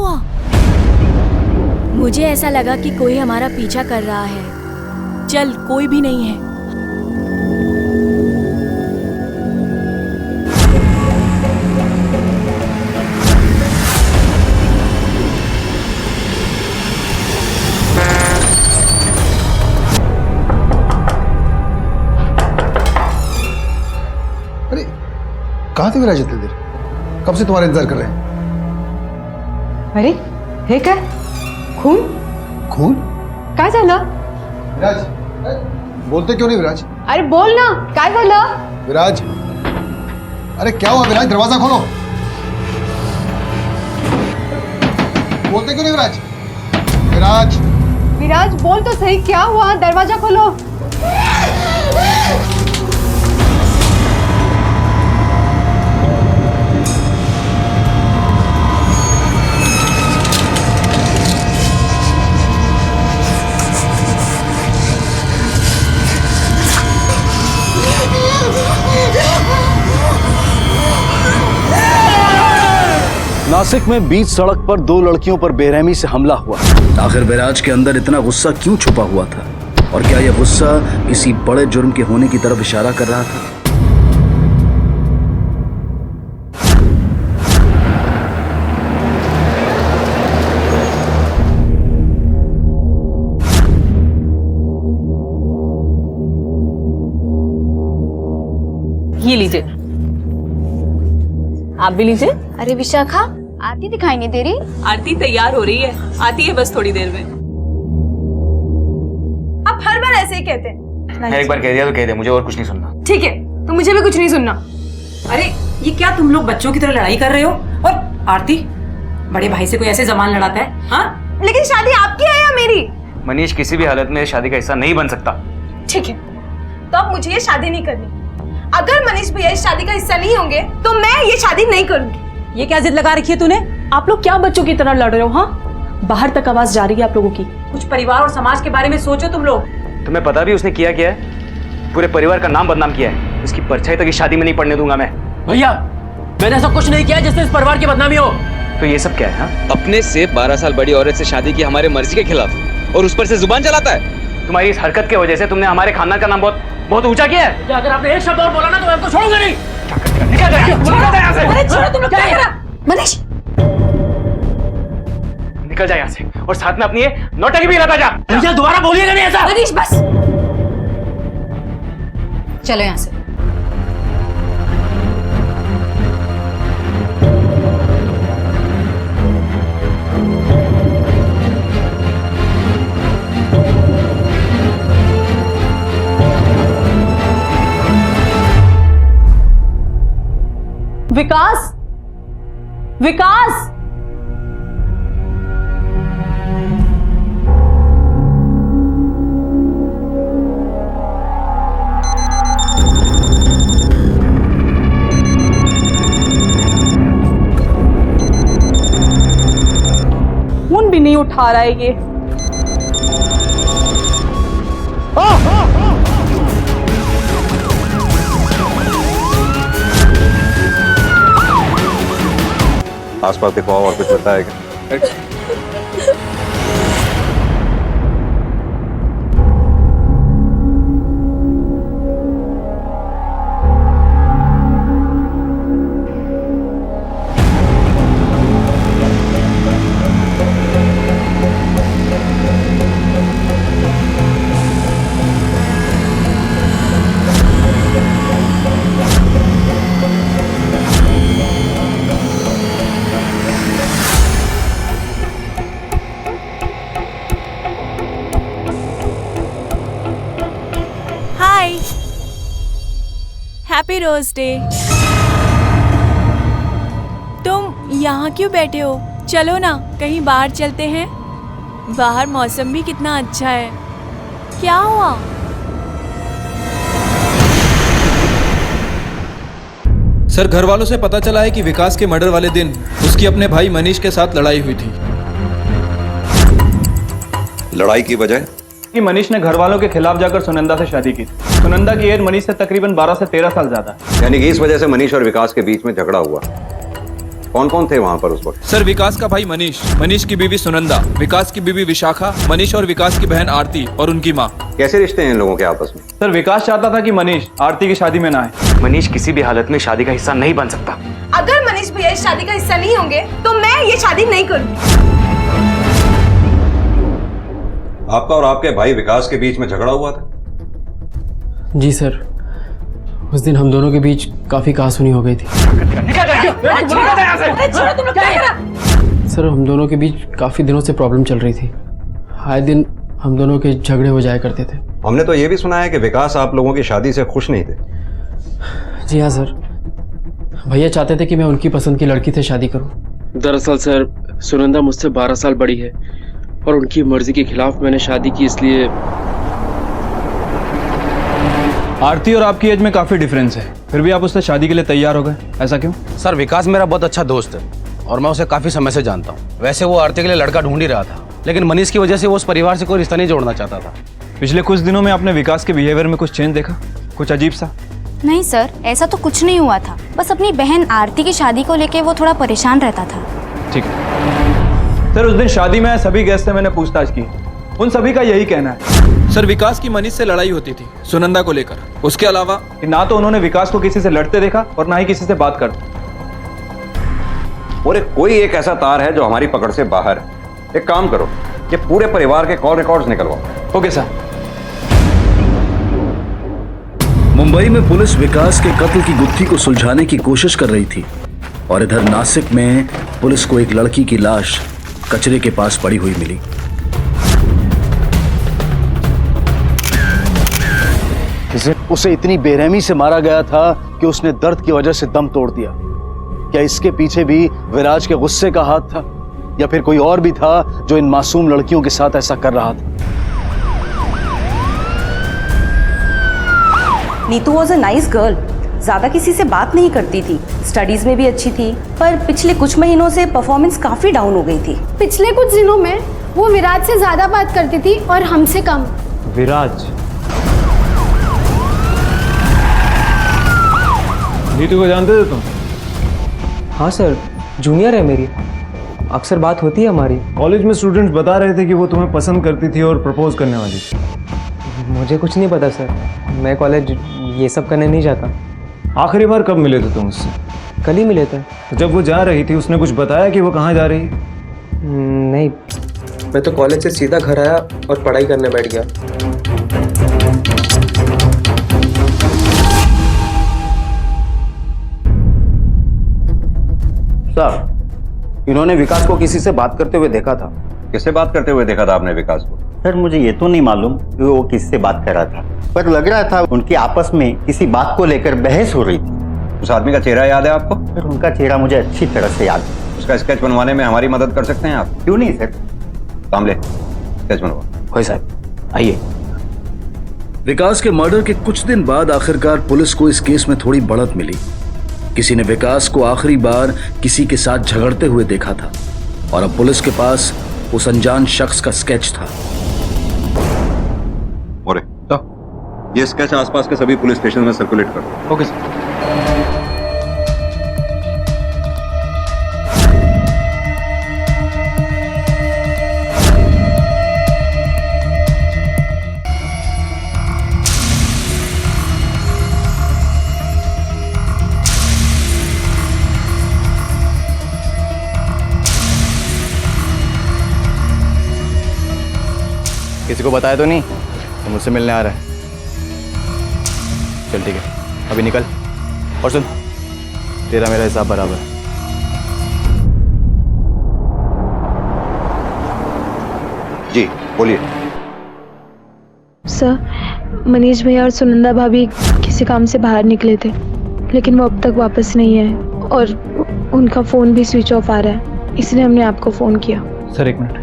हुआ? मुझे ऐसा लगा कि कोई हमारा पीछा कर रहा है। चल, कोई भी नहीं है। अरे कहाँ थे विराज इतनी देर? कब से तुम्हारा इंतजार कर रहे हैं। अरे हे काय? खून? खून? काय झालं? विराज, बोलते क्यों नहीं विराज? अरे बोल ना, काय झालं? विराज, अरे क्या हुआ विराज? दरवाजा खोलो। बोलते क्यों नहीं विराज? विराज, विराज बोल तो सही, क्या हुआ? दरवाजा खोलो। नासिक में बीच सड़क पर दो लड़कियों पर बेरहमी से हमला हुआ। आखिर विराज के अंदर इतना गुस्सा क्यों छुपा हुआ था? और क्या यह गुस्सा किसी बड़े जुर्म के होने की तरफ इशारा कर रहा था? ये लीजिए, आप भी लीजिए। अरे विशाखा, आरती दिखाई नहीं दे रही। आरती तैयार हो रही है, आती है बस थोड़ी देर में। आप हर बार ऐसे ही कहते हैं। एक बार कह दिया तो कह दे, मुझे और कुछ नहीं सुनना। ठीक है, तो मुझे भी कुछ नहीं सुनना। अरे ये क्या तुम लोग बच्चों की तरह लड़ाई कर रहे हो? और आरती, बड़े भाई से कोई ऐसे जबान लड़ाता है? हाँ, लेकिन शादी आपकी है या मेरी? मनीष किसी भी हालत में शादी का हिस्सा नहीं बन सकता। ठीक है, तो अब मुझे ये शादी नहीं करनी। अगर मनीष भैया इस शादी का हिस्सा नहीं होंगे तो मैं ये शादी नहीं करूंगी। ये क्या जिद लगा रखी है तूने? आप लोग क्या बच्चों की तरह लड़ रहे हो? हाँ, बाहर तक आवाज जा रही है आप लोगों की। कुछ परिवार और समाज के बारे में सोचो तुम लोग। तुम्हें पता भी उसने किया क्या है? पूरे परिवार का नाम बदनाम किया है। उसकी परछाई तक इस शादी में नहीं पड़ने दूंगा मैं। भैया, मैंने ऐसा कुछ नहीं किया जिससे इस परिवार की बदनामी हो। तो ये सब क्या है? हाँ, अपने से 12 साल बड़ी औरत से शादी की हमारे मर्जी के खिलाफ, और उस पर से जुबान चलाता है। तुम्हारी इस हरकत की वजह से तुमने हमारे खानदान का नाम बहुत बहुत ऊंचा किया है। अगर आपने एक शब्द और बोला ना तो मैं आपको छोड़ूंगा नहीं। निकल जा यहाँ से। अरे छोड़ो, तुम लोग क्या कर रहा? मनीष, निकल जा यहाँ से, और साथ में अपनी ये नौटंकी भी लगा जा। भैया दोबारा बोलिएगा नहीं ऐसा। मनीष बस, चलो यहाँ से। विकास, विकास, फोन भी नहीं उठा रहा है ये। आसपास देखो और कुछ होता है क्या? Happy rose day. तुम यहाँ क्यों बैठे हो? चलो ना, कहीं बाहर चलते हैं। बाहर मौसम भी कितना अच्छा है। क्या हुआ? सर, घर वालों से पता चला है कि विकास के मर्डर वाले दिन उसकी अपने भाई मनीष के साथ लड़ाई हुई थी। लड़ाई की वजह? कि मनीष ने घर वालों के खिलाफ जाकर सुनंदा से शादी की। सुनंदा की एज मनीष से तकरीबन 12 से 13 साल ज्यादा है। यानी कि इस वजह से मनीष और विकास के बीच में झगड़ा हुआ। कौन कौन थे वहाँ पर उस वक्त? सर विकास का भाई मनीष, मनीष की बीवी सुनंदा, विकास की बीवी विशाखा, मनीष और विकास की बहन आरती और उनकी माँ। कैसे रिश्ते हैं इन लोगों के आपस में? सर विकास चाहता था कि मनीष आरती की शादी में ना आए। मनीष किसी भी हालत में शादी का हिस्सा नहीं बन सकता। अगर मनीष भैया इस शादी का हिस्सा नहीं होंगे तो मैं ये शादी नहीं करूंगी। आपका और आपके भाई विकास के बीच में झगड़ा हुआ था? जी सर, उस दिन हम दोनों के बीच काफी कहासुनी हो गई थी। सर हम दोनों के बीच काफी दिनों से प्रॉब्लम चल रही थी। आए दिन हम दोनों के झगड़े हो जाया करते थे। हमने तो ये भी सुना है कि विकास आप लोगों की शादी से खुश नहीं थे। जी हाँ सर, भैया चाहते थे कि मैं उनकी पसंद की लड़की से शादी करूं। दरअसल सर सुनंदा मुझसे 12 साल बड़ी है और उनकी मर्जी के खिलाफ मैंने शादी की, इसलिए। आरती और आपकी एज में काफी डिफरेंस है, फिर भी आप उससे शादी के लिए तैयार हो गए, ऐसा क्यों? सर विकास मेरा बहुत अच्छा दोस्त है और मैं उसे काफी समय से जानता हूँ। वैसे वो आरती के लिए लड़का ढूंढ ही रहा था, लेकिन मनीष की वजह से वो उस परिवार से कोई रिश्ता नहीं जोड़ना चाहता था। पिछले कुछ दिनों में आपने विकास के बिहेवियर में कुछ चेंज देखा, कुछ अजीब सा? नहीं सर, ऐसा तो कुछ नहीं हुआ था। बस अपनी बहन आरती की शादी को लेके वो थोड़ा परेशान रहता था। ठीक है सर, उस दिन शादी में सभी गेस्ट से मैंने पूछताछ की, उन सभी का यही कहना है। सर विकास की मनीष से लड़ाई होती थी सुनंदा को लेकर, उसके अलावा कि ना तो उन्होंने विकास को किसी से लड़ते देखा और ना ही किसी से बात करते। और कोई एक ऐसा तार है जो हमारी पकड़ से बाहर है। एक काम करो, ये पूरे परिवार के कॉल रिकॉर्ड्स निकलवाओ। Okay sir. मुंबई में पुलिस विकास के कत्ल की गुत्थी को सुलझाने की कोशिश कर रही थी और इधर नासिक में पुलिस को एक लड़की की लाश कचरे के पास पड़ी हुई मिली। उसे इतनी बेरहमी से मारा गया था कि उसने दर्द की वजह से दम तोड़ दिया। क्या इसके पीछे भी विराज के गुस्से का हाथ था या फिर कोई और भी था जो इन मासूम लड़कियों के साथ ऐसा कर रहा था? Neetu was a nice girl, ज्यादा किसी से बात नहीं करती थी, स्टडीज में भी अच्छी थी, पर पिछले कुछ महीनों से परफॉर्मेंस काफी डाउन हो गई थी। पिछले कुछ दिनों में वो विराज से ज्यादा बात करती थी और हमसे कम। विराज नीतू को जानते थे तुम? हाँ सर, जूनियर है मेरी, अक्सर बात होती है हमारी। कॉलेज में स्टूडेंट्स बता रहे थे कि वो तुम्हें पसंद करती थी और प्रपोज करने वाली थी। मुझे कुछ नहीं पता सर, मैं कॉलेज ये सब करने नहीं जाता। आखिरी बार कब मिले थे तुम उससे? कल ही मिले थे। तो जब वो जा रही थी उसने कुछ बताया कि वो कहाँ जा रही है? नहीं, मैं तो कॉलेज से सीधा घर आया और पढ़ाई करने बैठ गया। सर इन्होंने विकास को किसी से बात करते हुए देखा था। किससे बात करते हुए देखा था आपने विकास को? सर मुझे ये तो नहीं मालूम कि वो किससे बात कर रहा था, पर लग रहा था उनकी आपस में किसी बात को लेकर बहस हो रही थी। उस आदमी का चेहरा याद है आपको? सर उनका चेहरा मुझे अच्छी तरह से याद है। उसका स्केच बनवाने में हमारी मदद कर सकते हैं आप? क्यों नहीं सर। कामले, स्केच बनवा। होय साहब, आइए। विकास के मर्डर के कुछ दिन बाद आखिरकार पुलिस को इस केस में थोड़ी बढ़त मिली। किसी ने विकास को आखिरी बार किसी के साथ झगड़ते हुए देखा था और अब पुलिस के पास उस अनजान शख्स का स्केच था। और ये स्केच आसपास के सभी पुलिस स्टेशन में सर्कुलेट कर दो। Okay sir. किसी को बताया तो नहीं? तो मुझसे मिलने आ रहा है। चल ठीक है, अभी निकल। और सुन, तेरा मेरा हिसाब बराबर है। जी बोलिए। सर मनीष भैया और सुनंदा भाभी किसी काम से बाहर निकले थे, लेकिन वो अब तक वापस नहीं आए और उनका फ़ोन भी स्विच ऑफ आ रहा है, इसलिए हमने आपको फ़ोन किया। सर एक मिनट।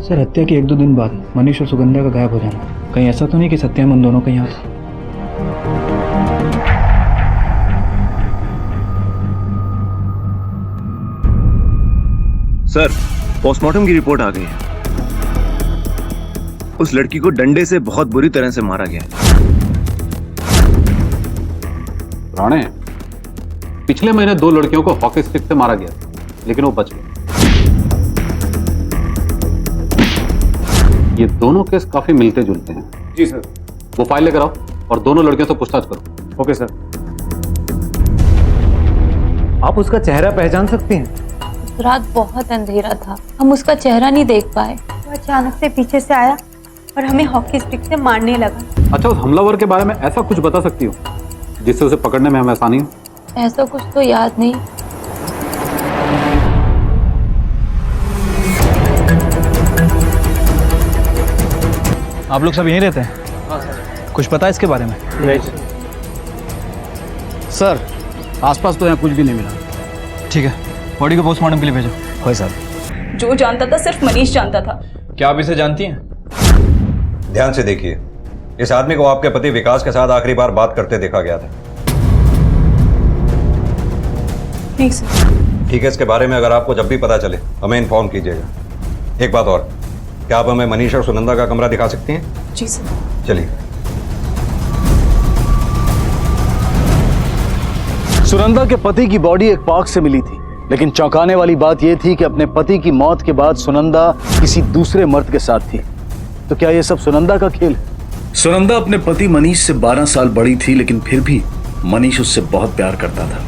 सर हत्या के 1-2 दिन बाद मनीष और सुगंधा का गायब हो जाना, कहीं ऐसा तो नहीं कि सत्या में उन दोनों का यहाँ था? सर पोस्टमार्टम की रिपोर्ट आ गई है। उस लड़की को डंडे से बहुत बुरी तरह से मारा गया। राणे, पिछले महीने 2 लड़कियों को हॉकी स्टिक से मारा गया, लेकिन वो बच गए। ये दोनों केस काफी मिलते जुलते हैं। जी सर। वो फाइल लेकर आओ और दोनों लड़कियों से पूछताछ करो। Okay sir. आप उसका चेहरा पहचान सकती हैं? रात बहुत अंधेरा था, हम उसका चेहरा नहीं देख पाए। वो अचानक से पीछे से आया और हमें हॉकी स्टिक से मारने लगा। अच्छा, उस हमलावर के बारे में ऐसा कुछ बता सकती हो जिससे उसे पकड़ने में हमें आसानी हो? ऐसा कुछ तो याद नहीं। आप लोग सब यहीं रहते हैं? कुछ पता है इसके बारे में? नहीं सर, आसपास तो यहाँ कुछ भी नहीं मिला। ठीक है, बॉडी को पोस्टमार्टम के लिए भेजो। भाई साहब, जो जानता था सिर्फ मनीष जानता था। क्या आप इसे जानती हैं? ध्यान से देखिए, इस आदमी को आपके पति विकास के साथ आखिरी बार बात करते देखा गया था। नहीं सर। ठीक है, इसके बारे में अगर आपको जब भी पता चले हमें इन्फॉर्म कीजिएगा। एक बात और, क्या आप हमें मनीष और सुनंदा का कमरा दिखा सकती हैं? जी सर। चलिए। सुनंदा के पति की बॉडी एक पार्क से मिली थी, लेकिन चौंकाने वाली बात यह थी कि अपने पति की मौत के बाद सुनंदा किसी दूसरे मर्द के साथ थी। तो क्या यह सब सुनंदा का खेल है? सुनंदा अपने पति मनीष से 12 साल बड़ी थी, लेकिन फिर भी मनीष उससे बहुत प्यार करता था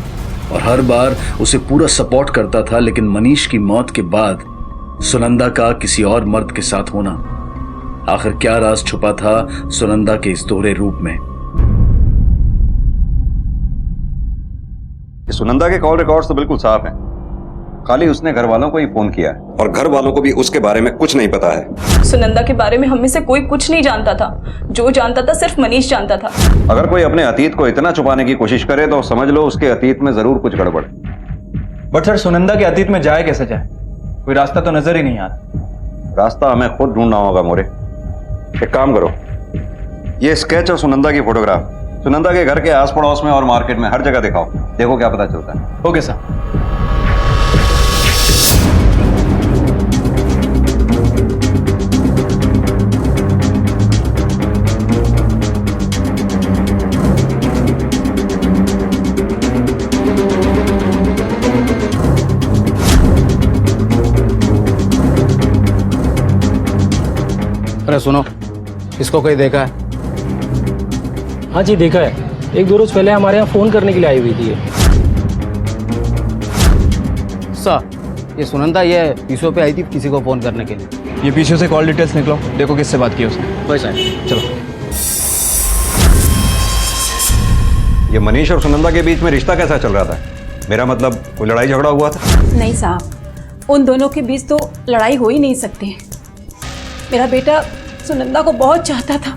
और हर बार उसे पूरा सपोर्ट करता था। लेकिन मनीष की मौत के बाद सुनंदा का किसी और मर्द के साथ होना, आखिर क्या राज छुपा था सुनंदा के इस दोहरे रूप में? सुनंदा के कॉल रिकॉर्ड्स तो बिल्कुल साफ हैं। खाली उसने घर वालों को ही फोन किया है और घर वालों को भी उसके बारे में कुछ नहीं पता है। सुनंदा के बारे में हम में से कोई कुछ नहीं जानता था। जो जानता था सिर्फ मनीष जानता था। अगर कोई अपने अतीत को इतना छुपाने की कोशिश करे तो समझ लो उसके अतीत में जरूर कुछ गड़बड़ है। बट सर, सुनंदा के अतीत में जाए कैसे जाए? कोई रास्ता तो नजर ही नहीं आ रहा। रास्ता हमें खुद ढूंढना होगा मोरे। एक काम करो, ये स्केच और सुनंदा की फोटोग्राफ सुनंदा के घर के आस पड़ोस में और मार्केट में हर जगह दिखाओ। देखो क्या पता चलता है। Okay sir. अरे सुनो, इसको कोई देखा है? हाँ जी, देखा है। 1-2 रोज पहले हमारे यहाँ फोन करने के लिए आई हुई थी। सर, ये सुनंदा ये पीछे पे आई थी किसी को फोन करने के लिए। ये पीछे से कॉल डिटेल्स निकलो, देखो किससे बात की उसने। वैसा है, चलो। ये मनीष और सुनंदा के बीच में रिश्ता कैसा चल रहा था? मेरा मतलब कोई लड़ाई झगड़ा हुआ था? नहीं साहब, उन दोनों के बीच तो लड़ाई हो ही नहीं सकती। मेरा बेटा सुनंदा को बहुत चाहता था,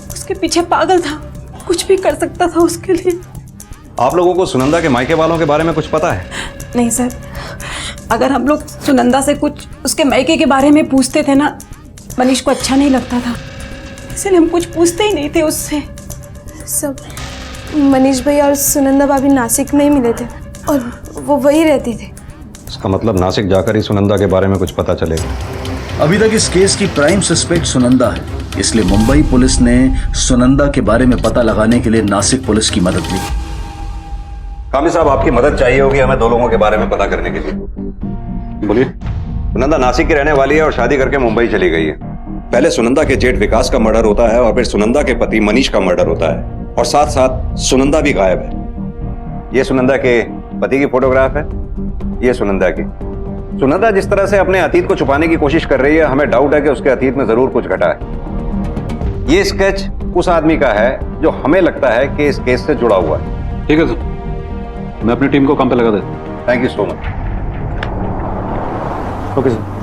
उसके पीछे पागल था, कुछ भी कर सकता था उसके लिए। आप लोगों को सुनंदा के मायके वालों के बारे में कुछ पता है? नहीं सर, अगर हम लोग सुनंदा से कुछ उसके मायके के बारे में पूछते थे ना, मनीष को अच्छा नहीं लगता था, इसलिए हम कुछ पूछते ही नहीं थे उससे। सब मनीष भैया और सुनंदा भाभी नासिक में ही मिले थे और वो वही रहती थी। इसका मतलब नासिक जाकर ही सुनंदा के बारे में कुछ पता चलेगा। अभी तक इस केस की प्राइम सस्पेक्ट सुनंदा है, इसलिए मुंबई पुलिस ने सुनंदा के बारे में पता लगाने के लिए नासिक पुलिस की मदद ली। कामी साहब, आपकी मदद चाहिए होगी हमें 2 लोगों के बारे में पता करने के लिए। बोलिए। सुनंदा नासिक की रहने वाली है और शादी करके मुंबई चली गई है। पहले सुनंदा के जेठ विकास का मर्डर होता है और फिर सुनंदा के पति मनीष का मर्डर होता है और साथ साथ सुनंदा भी गायब है। ये सुनंदा के पति की फोटोग्राफ है, ये सुनंदा की। सुनंदा जिस तरह से अपने अतीत को छुपाने की कोशिश कर रही है, हमें डाउट है कि उसके अतीत में जरूर कुछ घटा है। ये स्केच उस आदमी का है जो हमें लगता है कि इस केस से जुड़ा हुआ है। ठीक है सर, मैं अपनी टीम को काम पे लगा देता हूं। Thank you so much. Okay sir.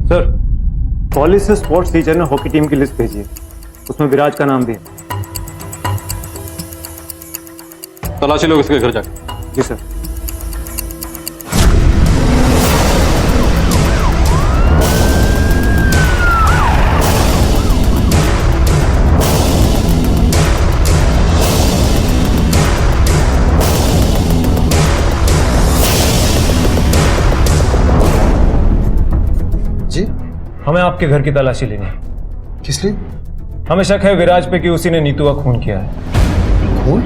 Sir, college से स्पोर्ट्स टीचर ने हॉकी टीम की लिस्ट भेजी है, उसमें विराज का नाम भी है। तलाशी लोग इसके घर जाके। जी सर। जी? हमें आपके घर की तलाशी लेनी है। किस लिए? हमें शक है विराज पे कि उसी ने नीतू का खून किया है। खून?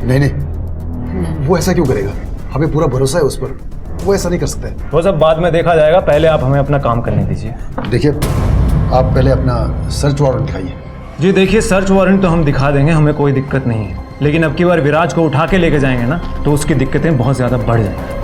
नहीं नहीं, वो ऐसा क्यों करेगा? हमें पूरा भरोसा है उस पर, वो ऐसा नहीं कर सकता है। वो सब बाद में देखा जाएगा, पहले आप हमें अपना काम करने दीजिए। देखिए, आप पहले अपना सर्च वारंट दिखाइए। जी देखिए, सर्च वारंट तो हम दिखा देंगे, हमें कोई दिक्कत नहीं है, लेकिन अब की बार विराज को उठा के लेके जाएंगे ना तो उसकी दिक्कतें बहुत ज़्यादा बढ़ जाएंगी।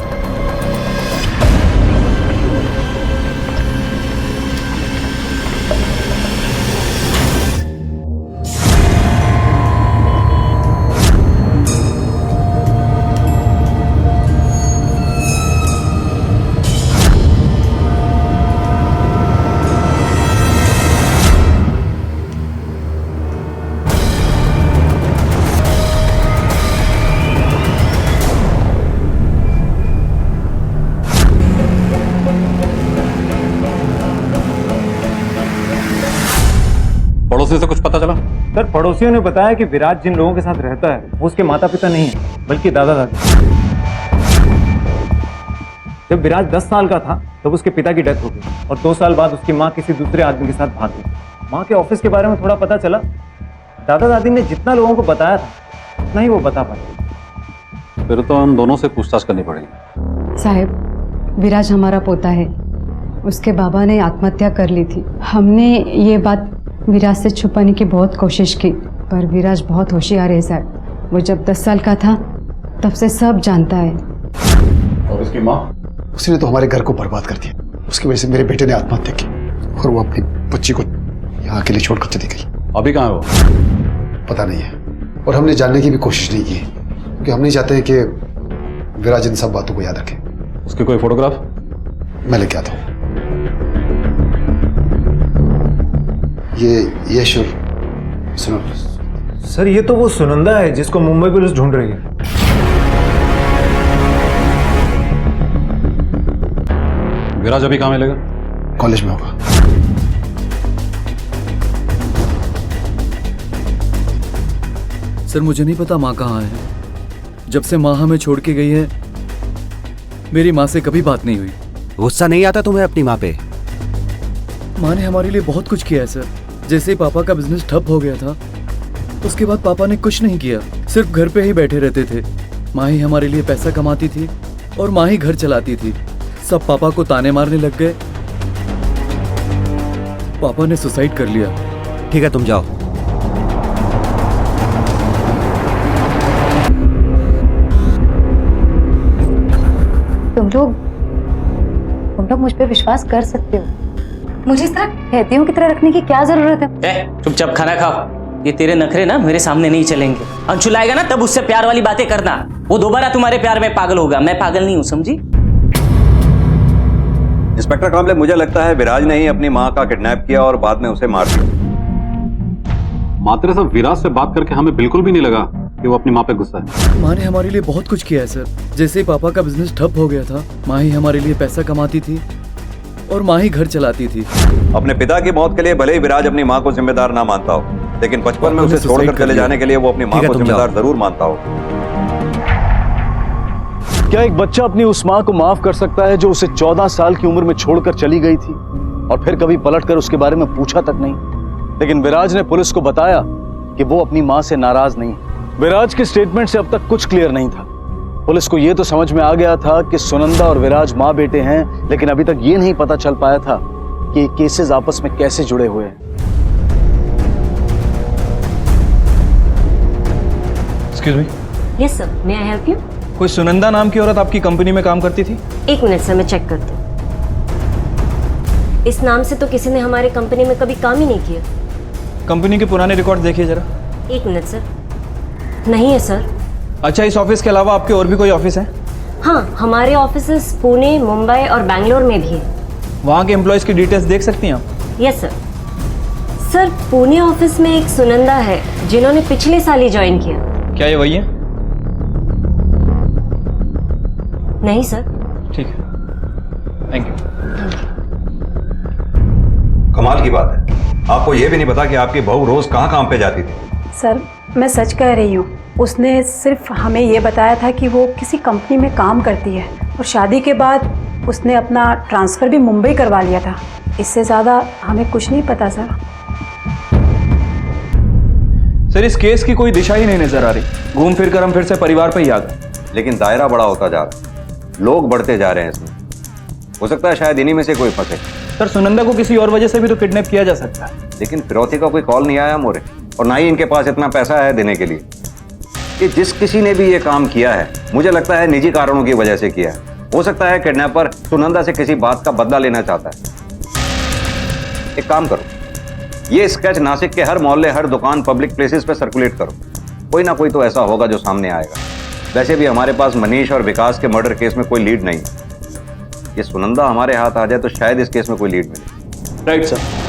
पड़ोसी से कुछ पता चला? सर, पड़ोसियों ने बताया कि विराज जिन लोगों के साथ रहता है वो उसके माता पिता नहीं है, बल्कि दादा दादी। जब विराज 10 साल का था तब उसके पिता की डेथ हो गई और 2 साल बाद उसकी माँ किसी दूसरे आदमी के साथ भाग गई। माँ के ऑफिस के बारे में थोड़ा पता चला। दादा दादी ने जितना लोगों को बताया था उतना ही वो बता पाए। फिर तो हम दोनों से पूछताछ करनी पड़ेगी। साहब, विराज हमारा पोता है, उसके बाबा ने आत्महत्या कर ली थी। हमने ये बात विराज से छुपाने की बहुत कोशिश की, पर विराज बहुत होशियार है साहब। वो जब 10 साल का था तब से सब जानता है। और उसकी माँ? उसी ने तो हमारे घर को बर्बाद कर दिया। उसकी वजह से मेरे बेटे ने आत्महत्या की और वो अपनी बच्ची को यहाँ के लिए छोड़कर चली गई। अभी कहाँ है वो? पता नहीं है, और हमने जानने की भी कोशिश नहीं की, क्योंकि हम नहीं चाहते हैं कि विराज इन सब बातों को याद रखे। उसकी कोई फोटोग्राफ? मैं लेके आता हूँ। ये शुर सुनो। सर, ये तो वो सुनंदा है जिसको मुंबई पुलिस ढूंढ रही है। विराज अभी कहाँ मिलेगा? कॉलेज में होगा। सर, मुझे नहीं पता माँ कहाँ है। जब से माँ हमें छोड़ के गई है मेरी माँ से कभी बात नहीं हुई। गुस्सा नहीं आता तुम्हें अपनी माँ पे? माँ ने हमारे लिए बहुत कुछ किया है सर। जैसे ही पापा का बिजनेस ठप हो गया था उसके बाद पापा ने कुछ नहीं किया, सिर्फ घर पे ही बैठे रहते थे। माँ ही हमारे लिए पैसा कमाती थी और माँ ही घर चलाती थी। सब पापा को ताने मारने लग गए। पापा ने सुसाइड कर लिया। ठीक है, तुम जाओ। तुम लोग मुझ पे विश्वास कर सकते हो। मुझे इस तरह कहतियों की तरह रखने की क्या जरूरत है? चुपचाप खाना खाओ। ये तेरे नखरे ना मेरे सामने नहीं चलेंगे। अंशुल आएगा ना तब उससे प्यार वाली बातें करना। वो दोबारा तुम्हारे प्यार में पागल होगा। मैं पागल नहीं हूँ, समझी? इंस्पेक्टर कांबले, मुझे लगता है विराज ने ही अपनी माँ का किडनैप किया और बाद में उसे मार दिया। मात्रे साहब, विराज से बात करके हमें बिल्कुल भी नहीं लगा कि वो अपनी माँ पे गुस्सा है। माँ ने हमारे लिए बहुत कुछ किया है सर। जैसे ही पापा का बिजनेस ठप हो गया था माँ ही हमारे लिए पैसा कमाती थी और माँ ही घर चलाती थी। अपने पिता की मौत के लिए भले ही विराज अपनी माँ को जिम्मेदार ना मानता हो, लेकिन बचपन में उसे छोड़कर चले जाने के लिए वो अपनी माँ को जिम्मेदार जरूर मानता हो। क्या एक बच्चा अपनी उस माँ को माफ कर सकता है जो उसे 14 साल की उम्र में छोड़कर चली गई थी और फिर कभी पलटकर उसके बारे में पूछा तक नहीं? लेकिन विराज ने पुलिस को बताया कि वो अपनी माँ से नाराज नहीं। विराज के स्टेटमेंट से अब तक कुछ क्लियर नहीं था। पुलिस को यह तो समझ में आ गया था कि सुनंदा और विराज माँ बेटे हैं, लेकिन अभी तक ये नहीं पता चल पाया था कि ये केसेस आपस में कैसे जुड़े हुए हैं। Excuse me. Yes sir, may I help you? कोई सुनंदा नाम की औरत आपकी कंपनी में काम करती थी? 1 मिनट सर, मैं चेक करती हूँ। इस नाम से तो किसी ने हमारे कंपनी में कभी काम ही नहीं किया। कंपनी के पुराने रिकॉर्ड देखिए जरा। 1 मिनट सर। नहीं है सर। अच्छा, इस ऑफिस के अलावा आपके और भी कोई ऑफिस है? हाँ, हमारे ऑफिसेस पुणे, मुंबई और बैंगलोर में भी है। वहाँ के एम्प्लॉयज़ की डिटेल्स देख सकती हैं आप? Yes sir. Sir Pune office में एक सुनंदा है जिन्होंने पिछले साल ही ज्वाइन किया। क्या ये वही है? नहीं सर। ठीक है, थैंक यू। कमाल की बात है, आपको ये भी नहीं पता कि आपकी बहू रोज कहाँ काम पे जाती थी। सर मैं सच कह रही हूँ, उसने सिर्फ हमें ये बताया था कि वो किसी कंपनी में काम करती है और शादी के बाद उसने अपना ट्रांसफ़र भी मुंबई करवा लिया था। इससे ज़्यादा हमें कुछ नहीं पता सर। सर इस केस की कोई दिशा ही नहीं नजर आ रही, घूम फिर कर हम फिर से परिवार पे ही आ गए। लेकिन दायरा बड़ा होता जा रहा है, लोग बढ़ते जा रहे हैं इसमें। हो सकता है शायद इन्हीं में से कोई फंसे। सर सुनंदा को किसी और वजह से भी तो किडनैप किया जा सकता है। लेकिन फिरौती का कोई कॉल नहीं आया मोरे, और ना ही इनके पास इतना पैसा है देने के लिए। कि जिस किसी ने भी ये काम किया है, मुझे लगता है निजी कारणों की वजह से किया है। हो सकता है किडनैपर सुनंदा से किसी बात का बदला लेना चाहता है। एक काम करो, ये स्केच नासिक के हर मोहल्ले, हर दुकान, पब्लिक प्लेसेस पे सर्कुलेट करो। कोई ना कोई तो ऐसा होगा जो सामने आएगा। वैसे भी हमारे पास मनीष और विकास के मर्डर केस में कोई लीड नहीं है। ये सुनंदा हमारे हाथ आ जाए तो शायद इस केस में कोई लीड मिले। Right sir.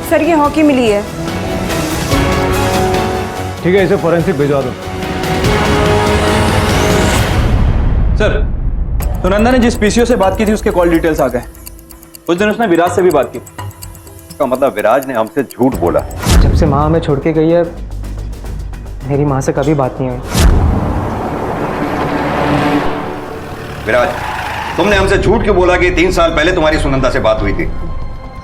सर ये हॉकी मिली है। ठीक है, इसे फोरेंसिक भिजवा दो। सर सुनंदा ने जिस पीसीओ से बात की थी उसके कॉल डिटेल्स आ गए। उस दिन उसने विराज से भी बात की। इसका मतलब विराज ने हमसे झूठ बोला। जब से माँ हमें छोड़ के गई है, मेरी माँ से कभी बात नहीं हुई। विराज, तुमने हमसे झूठ क्यों बोला कि 3 साल पहले तुम्हारी सुनंदा से बात हुई थी?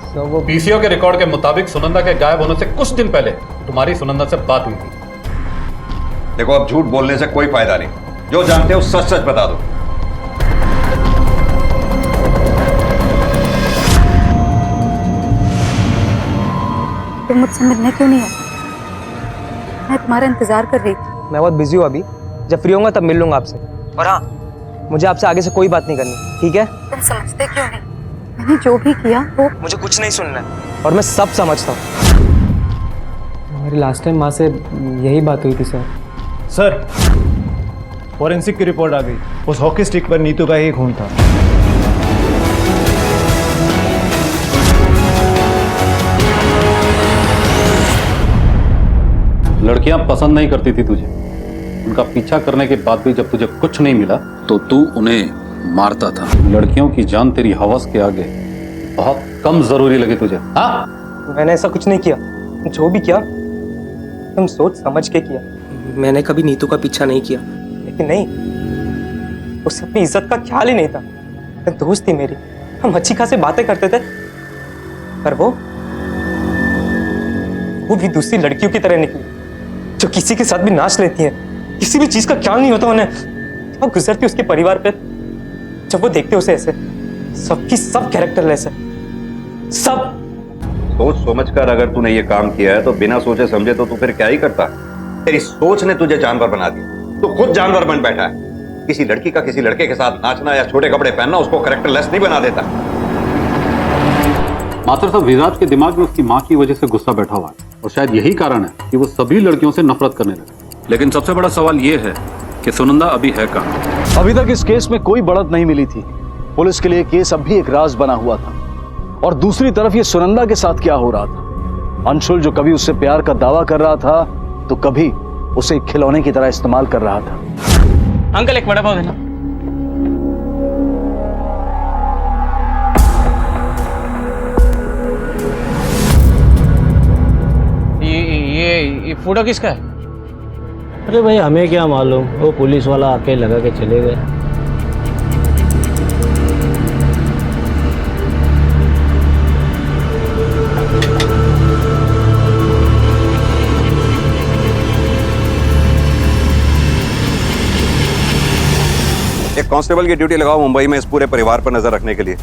तो वो पीसीओ के रिकॉर्ड के मुताबिक सुनंदा के गायब होने से कुछ दिन पहले तुम्हारी सुनंदा से बात हुई थी। देखो, अब झूठ बोलने से कोई फायदा नहीं। जो जानते हो सच सच बता दो। तुम मुझसे मिलने क्यों नहीं आए? मैं तुम्हारा इंतजार कर रही थी। मैं बहुत बिजी हूँ अभी, जब फ्री होऊंगा तब मिल लूंगा आपसे। और हाँ, मुझे आपसे आगे से कोई बात नहीं करनी, ठीक है? तुम समझते क्यों नहीं? मैंने जो भी किया वो मुझे कुछ नहीं सुनना है और मैं सब समझता हूँ। मेरी लास्ट टाइम माँ से यही बात हुई थी सर। सर, फोरेंसिक की रिपोर्ट आ गई। उस हॉकी स्टिक पर नीतू का ही खून था। लड़कियां पसंद नहीं करती थी तुझे। उनका पीछा करने के बाद भी जब तुझे कुछ नहीं मिला तो तू उन्हें मारता था। लड़कियों की जान तेरी हवस के आगे बहुत कम जरूरी लगी तुझे। हाँ, मैंने ऐसा कुछ नहीं किया। जो भी किया तुम सोच समझ के किया। मैंने कभी नीतू का पीछा नहीं किया, लेकिन नहीं, उसे अपनी इज्जत का ख्याल ही नहीं था। दोस्त थी मेरी, हम अच्छी खासी बातें करते थे, पर वो भी दूसरी लड़कियों की तरह निकली जो किसी के साथ भी नाच लेती हैं, किसी भी चीज का ख्याल नहीं होता उन्हें। अब गुजरती उसके परिवार पे, जब वो देखते उसे ऐसे, सबकी सब कैरेक्टरलेस है, सब। सोच समझ कर अगर तूने ये काम किया है तो बिना सोचे समझे तो तू फिर क्या ही करता? तेरी सोच ने तुझे जानवर बना दिया। तू खुद जानवर बन बैठा है। किसी लड़की का किसी लड़के के साथ नाचना या छोटे कपड़े पहनना उसको कैरेक्टरलेस नहीं बना देता। मात्र साहब, विराज के दिमाग में उसकी माँ की वजह से गुस्सा बैठा हुआ है और शायद यही कारण है कि वो सभी लड़कियों से नफरत करने लगे। लेकिन सबसे बड़ा सवाल ये है कि सुनंदा अभी है कहाँ? अभी तक इस केस में कोई बढ़त नहीं मिली थी। पुलिस के लिए केस अब भी एक राज बना हुआ था। और दूसरी तरफ ये सुनंदा के साथ क्या हो रहा था? अंशुल जो कभी उससे प्यार का दावा कर रहा था तो कभी उसे खिलौने की तरह इस्तेमाल कर रहा था। अंकल एक वड़ा पाव देना। ये फोटो किसका है? अरे भाई हमें क्या मालूम, वो पुलिस वाला आके लगा के चले गए। एक कांस्टेबल की ड्यूटी लगाओ मुंबई में इस पूरे परिवार पर नजर रखने के लिए।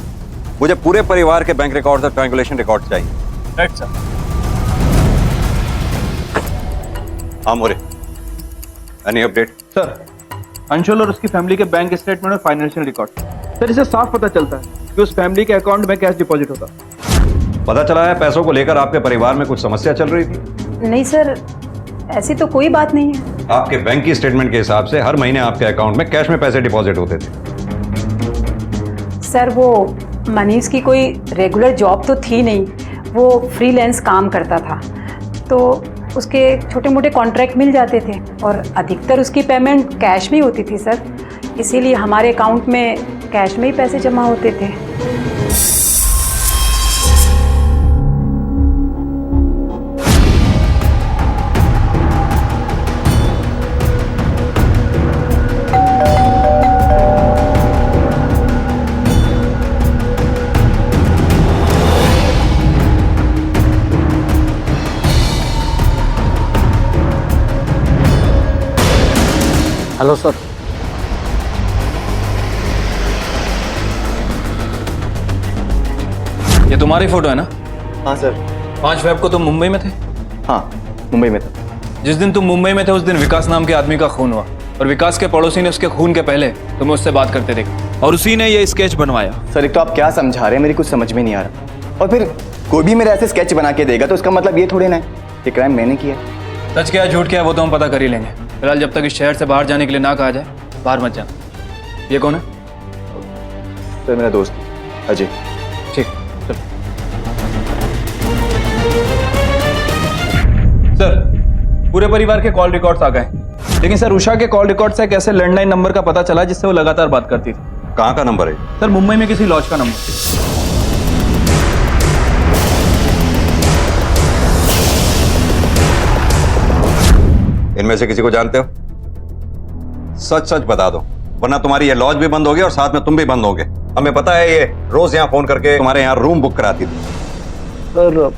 मुझे पूरे परिवार के बैंक रिकॉर्ड्स और ट्रांगुलेशन रिकॉर्ड्स चाहिए। Right sir. हाँ मोरे, एनी अपडेट? सर, अंशुल और उसकी फैमिली के बैंक स्टेटमेंट और फाइनेंशियल रिकॉर्ड, सर इससे साफ पता चलता है कि उस फैमिली के अकाउंट में कैश डिपॉजिट होता। पता चला है पैसों को लेकर आपके परिवार में कुछ समस्या चल रही थी? नहीं सर, ऐसी तो कोई बात नहीं है। आपके बैंक की स्टेटमेंट के हिसाब से हर महीने आपके अकाउंट में कैश में पैसे डिपॉजिट होते थे। सर वो मनीष की कोई रेगुलर जॉब तो थी नहीं, वो फ्रीलांस काम करता था, तो उसके छोटे मोटे कॉन्ट्रैक्ट मिल जाते थे और अधिकतर उसकी पेमेंट कैश में ही होती थी सर, इसीलिए हमारे अकाउंट में कैश में ही पैसे जमा होते थे। Hello sir. ये तुम्हारी फोटो है ना? हाँ सर। 5 फेब को तुम मुंबई में थे? हाँ, मुंबई में था। जिस दिन तुम मुंबई में थे उस दिन विकास नाम के आदमी का खून हुआ और विकास के पड़ोसी ने उसके खून के पहले तुम्हें उससे बात करते देखा और उसी ने ये स्केच बनवाया। सर एक तो आप क्या समझा रहे हैं, मेरी कुछ समझ में नहीं आ रहा। और फिर कोई भी मेरे ऐसे स्केच बना के देगा तो उसका मतलब ये थोड़ी ना है ये क्राइम मैंने किया। सच क्या है झूठ क्या है वो तो हम पता कर ही लेंगे। फिलहाल जब तक इस शहर से बाहर जाने के लिए ना कहा जाए बाहर मत जाना। ये कौन है? सर मेरा दोस्त अजय। ठीक, चलो। सर पूरे परिवार के कॉल रिकॉर्ड्स आ गए, लेकिन सर उषा के कॉल रिकॉर्ड से एक ऐसे लैंडलाइन नंबर का पता चला जिससे वो लगातार बात करती थी। कहाँ का नंबर है? सर मुंबई में किसी लॉज का नंबर। इनमें से किसी को जानते हो? सच सच बता दो, वरना तुम्हारी ये लॉज भी बंद होगी और साथ में तुम भी बंद होगे। हमें पता है ये रोज यहाँ फोन करके तुम्हारे यहाँ रूम बुक कराती थी। सर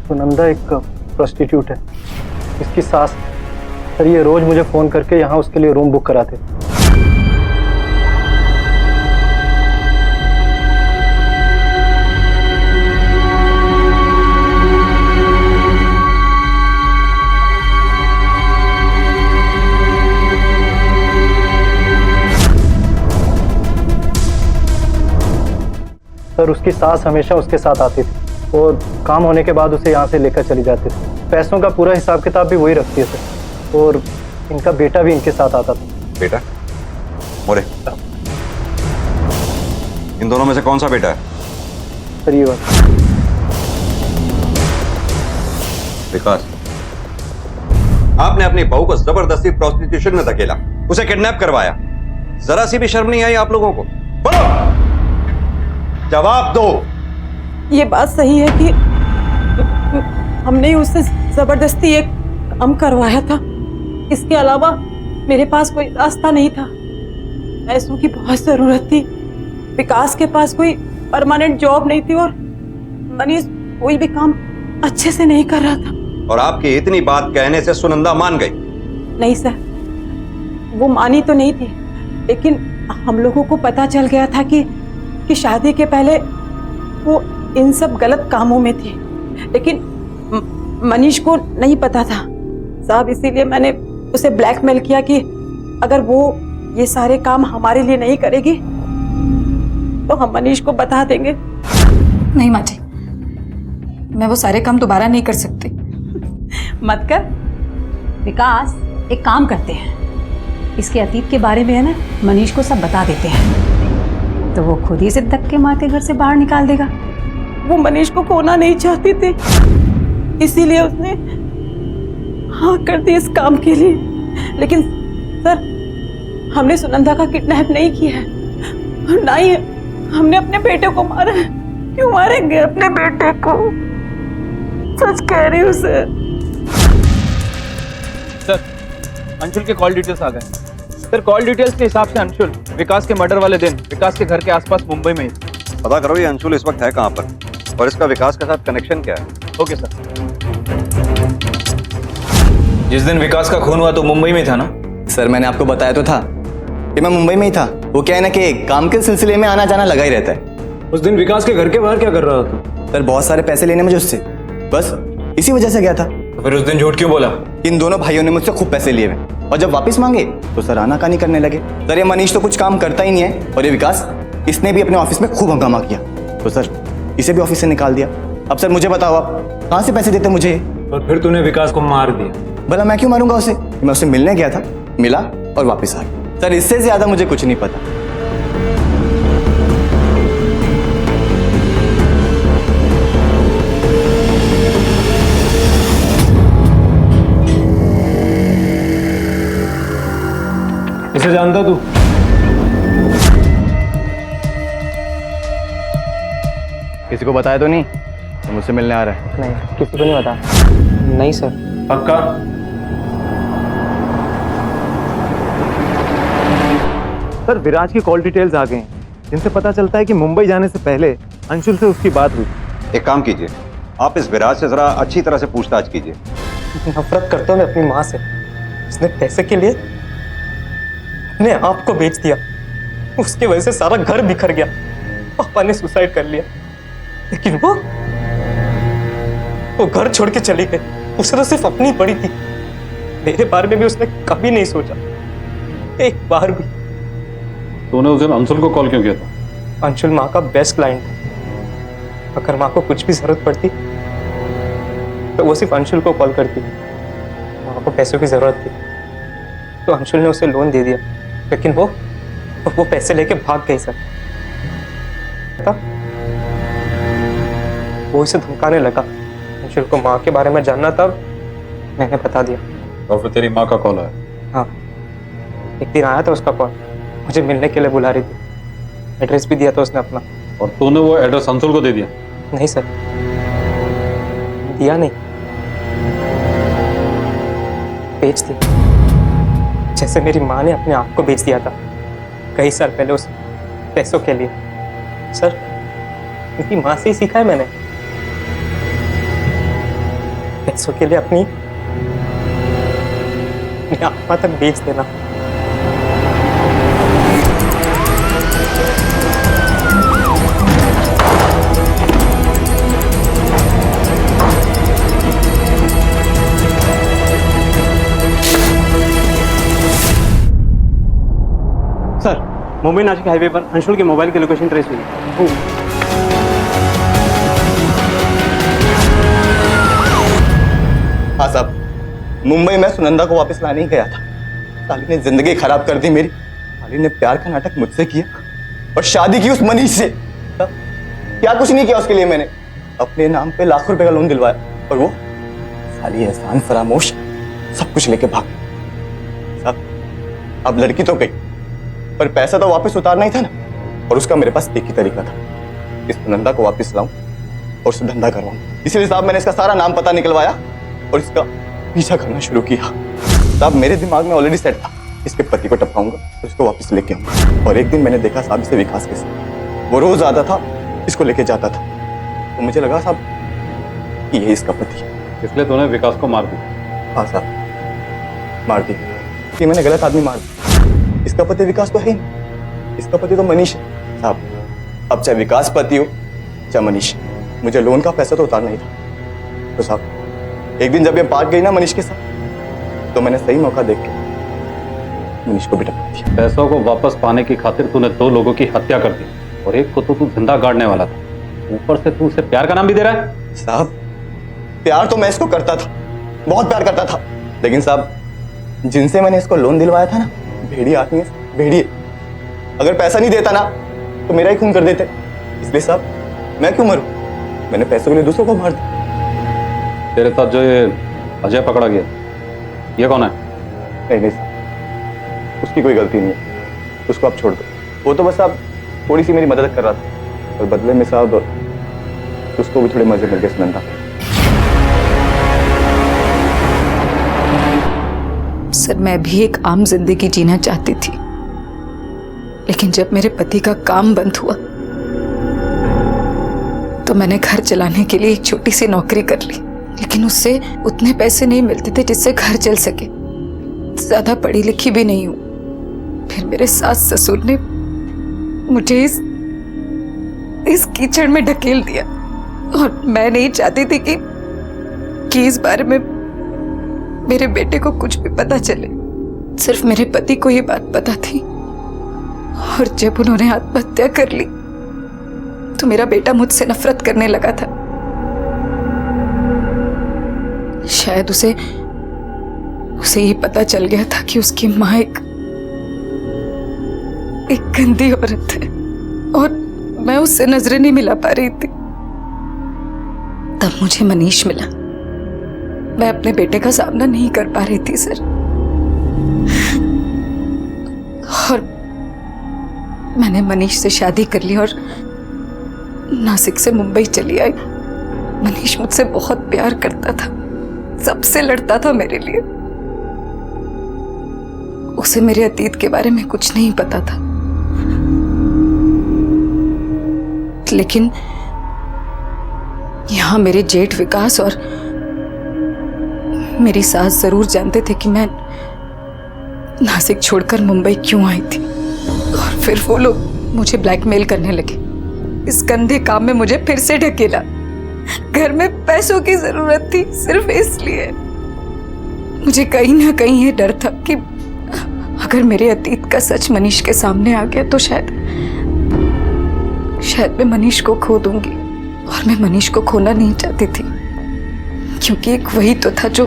सुनंदा एक प्रोस्टिट्यूट है, इसकी सास। सर ये रोज मुझे फ़ोन करके यहाँ उसके लिए रूम बुक कराते। सर उसकी सास हमेशा उसके साथ आती थी और काम होने के बाद उसे यहाँ से लेकर चली जाती थी। पैसों का पूरा हिसाब किताब भी वही रखती है सर, और इनका बेटा भी इनके साथ आता था। बेटा? मोरे, इन दोनों में से कौन सा बेटा है? सर ये बात। विकास, आपने अपनी बहू को जबरदस्ती प्रोस्टिट्यूशन में धकेला, उसे किडनैप करवाया, जरा सी भी शर्म नहीं आई आप लोगों को? बोलो, जवाब दो। ये बात सही है कि हमने उससे जबरदस्ती एक काम करवाया था, इसके अलावा मेरे पास कोई रास्ता नहीं था। पैसों की बहुत जरूरत थी, विकास के पास कोई परमानेंट जॉब नहीं थी और मनीष कोई भी काम अच्छे से नहीं कर रहा था। और आपकी इतनी बात कहने से सुनंदा मान गई? नहीं सर, वो मानी तो नहीं थी, लेकिन हम लोगों को पता चल गया था कि शादी के पहले वो इन सब गलत कामों में थी, लेकिन मनीष को नहीं पता था साहब। इसीलिए मैंने उसे ब्लैकमेल किया कि अगर वो ये सारे काम हमारे लिए नहीं करेगी तो हम मनीष को बता देंगे। नहीं माँ जी, मैं वो सारे काम दोबारा नहीं कर सकती। मत कर विकास, एक काम करते हैं, इसके अतीत के बारे में है ना मनीष को सब बता देते हैं, तो वो खुद ही से धक्के मार के घर से बाहर निकाल देगा। वो मनीष को खोना नहीं चाहती थी, इसीलिए उसने हाँ कर दी इस काम के लिए। लेकिन सर, हमने सुनंदा का किडनैप नहीं किया है, ना ही हमने अपने बेटे को मारा है। क्यों मारेंगे अपने बेटे को? सच कह रही हूँ सर। सर अंशुल के कॉल डिटेल्स आ गए। सर कॉल डिटेल्स के हिसाब से अंशुल विकास के मर्डर वाले दिन विकास के घर के आसपास मुंबई में ही। पता करो ये अंशुल इस वक्त है कहाँ पर और इसका विकास के साथ कनेक्शन क्या है। Okay sir. जिस दिन विकास का खून हुआ तो मुंबई में था ना? सर मैंने आपको बताया तो था, कि मैं मुंबई में ही था। वो क्या है ना कि काम के सिलसिले में आना जाना लगा ही रहता है। उस दिन विकास के घर के बाहर क्या कर रहा था? सर बहुत सारे पैसे लेने मुझे उससे, बस इसी वजह से गया था। तो फिर उस दिन झूठ क्यों बोला? इन दोनों भाइयों ने मुझसे खूब पैसे लिए हुए और जब वापस मांगे तो सर आनाकानी करने लगे। सर ये मनीष तो कुछ काम करता ही नहीं है और ये विकास, इसने भी अपने ऑफिस में खूब हंगामा किया, तो सर इसे भी ऑफिस से निकाल दिया। अब सर मुझे बताओ, आप कहाँ से पैसे देते मुझे? और फिर तूने विकास को मार दिया? भला मैं क्यों मारूंगा उसे? मैं उससे मिलने गया था, मिला और वापस आ गया। सर इससे ज्यादा मुझे कुछ नहीं पता। इसे जानता तू? किसी को बताया तो नहीं तो मुझसे मिलने आ रहा है? नहीं, किसी को नहीं बता। नहीं सर। पक्का? सर विराज की कॉल डिटेल्स आ गए हैं जिनसे पता चलता है कि मुंबई जाने से पहले अंशुल से उसकी बात हुई। एक काम कीजिए, आप इस विराज से जरा अच्छी तरह से पूछताछ कीजिए। नफरत करता हूँ मैं अपनी माँ से। उसने पैसे के लिए अपने आप को बेच दिया, उसकी वजह से सारा घर बिखर गया। पापा ने सुसाइड कर लिया, लेकिन वो घर छोड़ के चली गई। उसे तो सिर्फ अपनी पड़ी थी, मेरे बारे में भी उसने कभी नहीं सोचा, एक बार भी। तूने उस दिन अंशुल को कॉल क्यों किया था? अंशुल माँ का बेस्ट क्लाइंट था। अगर माँ को कुछ भी जरूरत पड़ती तो वो सिर्फ अंशुल को कॉल करती। माँ को पैसों की जरूरत थी तो अंशुल ने उसे लोन दे दिया, लेकिन वो पैसे लेके भाग गई सर। पता, वो इसे धमकाने लगा। अंशुल को माँ के बारे में जानना था, मैंने बता दिया। और फिर तेरी माँ का कॉल आया? हाँ, एक दिन आया था उसका कॉल, मुझे मिलने के लिए बुला रही थी। एड्रेस भी दिया था उसने अपना। और तूने वो एड्रेस अंशुल को दे दिया? नहीं सर, दिया नहीं, बेच दिया, जैसे मेरी माँ ने अपने आप को बेच दिया था कई साल पहले उस पैसों के लिए। सर उनकी माँ से ही सीखा है मैंने, पैसों के लिए अपनी आत्मा तक बेच देना। सर मुंबई नासिक हाईवे पर अंशुल के मोबाइल की लोकेशन ट्रेस हुई। हाँ साहब, मुंबई में सुनंदा को वापस लाने ही गया था। साली ने जिंदगी खराब कर दी मेरी। साली ने प्यार का नाटक मुझसे किया और शादी की उस मनीष से। क्या कुछ नहीं किया उसके लिए मैंने, अपने नाम पे लाखों रुपए का लोन दिलवाया और वो साली एहसान फरामोश सब कुछ लेके भाग गई। साहब अब लड़की तो गई पर पैसा तो वापस उतारना ही था ना, और उसका मेरे पास एक ही तरीका था, इस सुनंदा को वापस लाऊं और उसे धंधा करवाऊं। इसीलिए साहब मैंने इसका सारा नाम पता निकलवाया और इसका पीछा करना शुरू किया। साहब मेरे दिमाग में ऑलरेडी सेट था, इसके पति को टपकाऊंगा और इसको वापस लेके आऊंगा। और एक दिन मैंने देखा साहब इसे विकास के साथ, वो रोज आता था, इसको लेके जाता था, तो मुझे लगा साहब ये इसका पति है। इसलिए तूने विकास को मार दिया? हाँ साहब मार दिया, कि मैंने गलत आदमी मार दिया। इसका पति विकास तो है नहीं, इसका पति तो मनीष है। साहब अब चाहे विकास पति हो चाहे मनीष, मुझे लोन का पैसा तो उतारना ही था। तो साहब एक दिन जब ये भाग गई ना मनीष के साथ, तो मैंने सही मौका देख के मनीष को भी टपका दिया। पैसों को वापस पाने की खातिर तूने 2 लोगों की हत्या कर दी और एक को तो तू जिंदा गाड़ने वाला था, ऊपर से तू उसे प्यार का नाम भी दे रहा है। साहब प्यार तो मैं इसको करता था, बहुत प्यार करता था, लेकिन साहब जिनसे मैंने इसको लोन दिलवाया था ना, भेड़िए आदमी है, भेड़िए। अगर पैसा नहीं देता ना तो मेरा ही खून कर देते। इसलिए साहब मैं क्यों मरूं, मैंने पैसों के लिए दूसरों को मार दिया। तेरे साथ जो ये अजय पकड़ा गया, ये कौन है? नहीं साहब उसकी कोई गलती नहीं है, उसको आप छोड़ दो। वो तो बस साहब थोड़ी सी मेरी मदद कर रहा था और बदले में साहब उसको भी थोड़े मजे मिल गए सुनंदा। सर मैं भी एक आम जिंदगी जीना चाहती थी, लेकिन जब मेरे पति का काम बंद हुआ तो मैंने घर चलाने के लिए एक छोटी सी नौकरी कर ली, लेकिन उससे उतने पैसे नहीं मिलते थे जिससे घर चल सके। ज्यादा पढ़ी लिखी भी नहीं हूँ, फिर मेरे सास ससुर ने मुझे इस कीचड़ में ढकेल दिया और मैं नहीं चाहती थी कि इस बारे में मेरे बेटे को कुछ भी पता चले। सिर्फ मेरे पति को ये बात पता थी और जब उन्होंने आत्महत्या कर ली तो मेरा बेटा मुझसे नफरत करने लगा था। शायद उसे ये पता चल गया था कि उसकी माँ एक गंदी औरत है और मैं उससे नजरें नहीं मिला पा रही थी। तब मुझे मनीष मिला। मैं अपने बेटे का सामना नहीं कर पा रही थी सर, और मैंने मनीष से शादी कर ली और नासिक से मुंबई चली आई। मनीष मुझसे बहुत प्यार करता था, सबसे लड़ता था मेरे लिए। उसे मेरे अतीत के बारे में कुछ नहीं पता था, लेकिन यहां मेरे जेठ विकास और मेरी सास जरूर जानते थे कि मैं नासिक छोड़कर मुंबई क्यों आई थी। और फिर वो लोग मुझे ब्लैकमेल करने लगे। इस गंदे काम में मुझे फिर से ढकेला। घर में पैसों की जरूरत थी, सिर्फ इसलिए। मुझे कहीं ना कहीं ये डर था कि अगर मेरे अतीत का सच मनीष के सामने आ गया तो शायद मैं मनीष को खो दूंगी, और मैं मनीष को खोना नहीं चाहती थी, क्योंकि एक वही तो था जो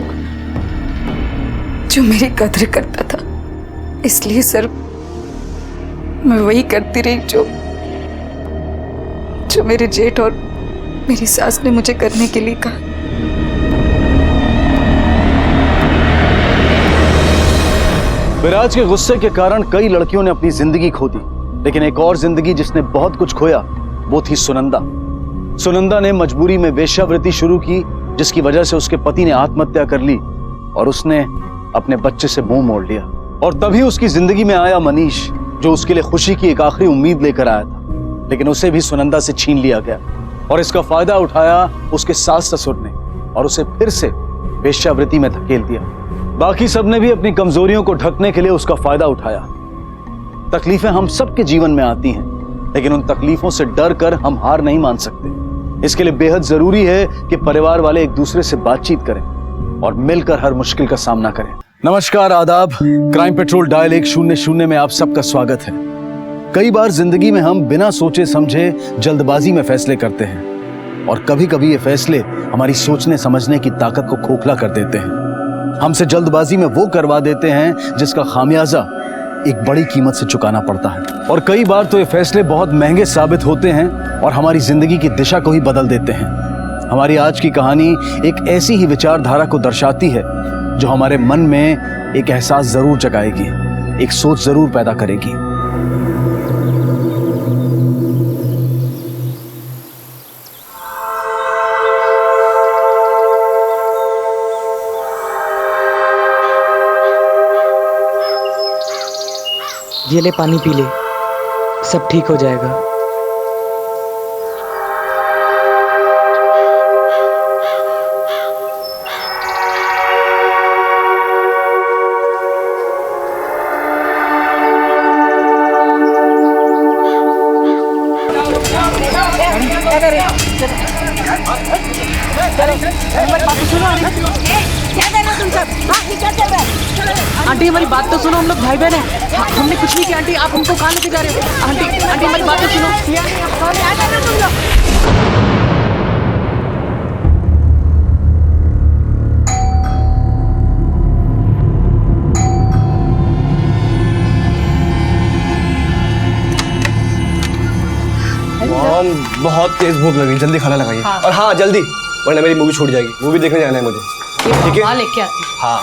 मेरी कद्र करता था। इसलिए सर मैं वही करती रही जो मेरे जेठ और मेरी सास ने मुझे करने के लिए कहा। विराज के गुस्से के कारण कई लड़कियों ने अपनी जिंदगी खो दी, लेकिन एक और जिंदगी जिसने बहुत कुछ खोया वो थी सुनंदा। सुनंदा ने मजबूरी में वेश्यावृत्ति शुरू की, जिसकी वजह से उसके पति ने आत्महत्या कर ली और उसने अपने बच्चे से मुंह मोड़ लिया। और तभी उसकी जिंदगी में आया मनीष, जो उसके लिए खुशी की एक आखिरी उम्मीद लेकर आया था, लेकिन उसे भी सुनंदा से छीन लिया गया। और इसका फायदा उठाया उसके सास ससुर ने और उसे फिर से वेश्यावृत्ति में धकेल दिया। बाकी सबने भी अपनी कमजोरियों को ढकने के लिए उसका फायदा उठाया। तकलीफें हम सबके जीवन में आती हैं, लेकिन उन तकलीफों से डर कर हम हार नहीं मान सकते। इसके लिए बेहद जरूरी है कि परिवार वाले एक दूसरे से बातचीत करें और मिलकर हर मुश्किल का सामना करें। नमस्कार, आदाब। क्राइम पेट्रोल डायल 100 में आप सबका स्वागत है। कई बार जिंदगी में हम बिना सोचे समझे जल्दबाजी में फैसले करते हैं, और कभी कभी ये फैसले हमारी सोचने समझने की ताकत को खोखला कर देते हैं। हमसे जल्दबाजी में वो करवा देते हैं जिसका खामियाजा एक बड़ी कीमत से चुकाना पड़ता है। और कई बार तो ये फैसले बहुत महंगे साबित होते हैं और हमारी जिंदगी की दिशा को ही बदल देते हैं। हमारी आज की कहानी एक ऐसी ही विचारधारा को दर्शाती है जो हमारे मन में एक एहसास जरूर जगाएगी, एक सोच जरूर पैदा करेगी। ये ले पानी पी ले, सब ठीक हो जाएगा। आंटी हमारी बात तो सुनो, हम लोग भाई बहन हैं। हमने कुछ नहीं किया आंटी, आप हमको कहाँ लेके जा रहे हो? आंटी आंटी हमारी बात तो सुनो। बहुत तेज भूख लगी, जल्दी खाना लगाइए। हाँ। और हाँ जल्दी, वरना मेरी मूवी छूट जाएगी। मूवी देखने जाना है मुझे, ठीक है? लेके आती। हाँ।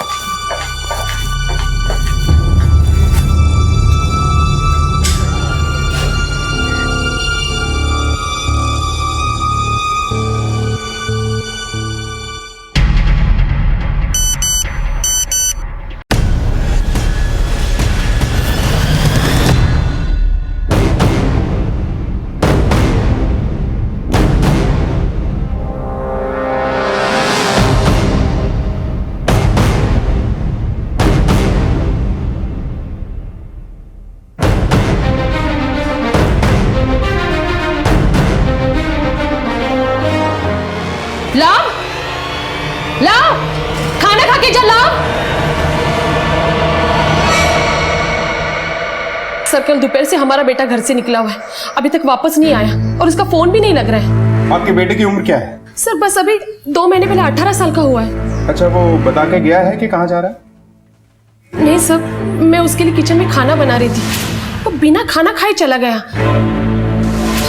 सर कल दोपहर से हमारा बेटा घर से निकला हुआ है, अभी तक वापस नहीं आया और उसका फोन भी नहीं लग रहा है। आपके बेटे की उम्र क्या है? सर बस अभी 2 महीने पहले 18 साल का हुआ है। अच्छा, वो बता के गया है कि कहाँ जा रहा है? नहीं सर, मैं उसके लिए किचन में खाना बना रही थी, वो बिना खाना खाए चला गया।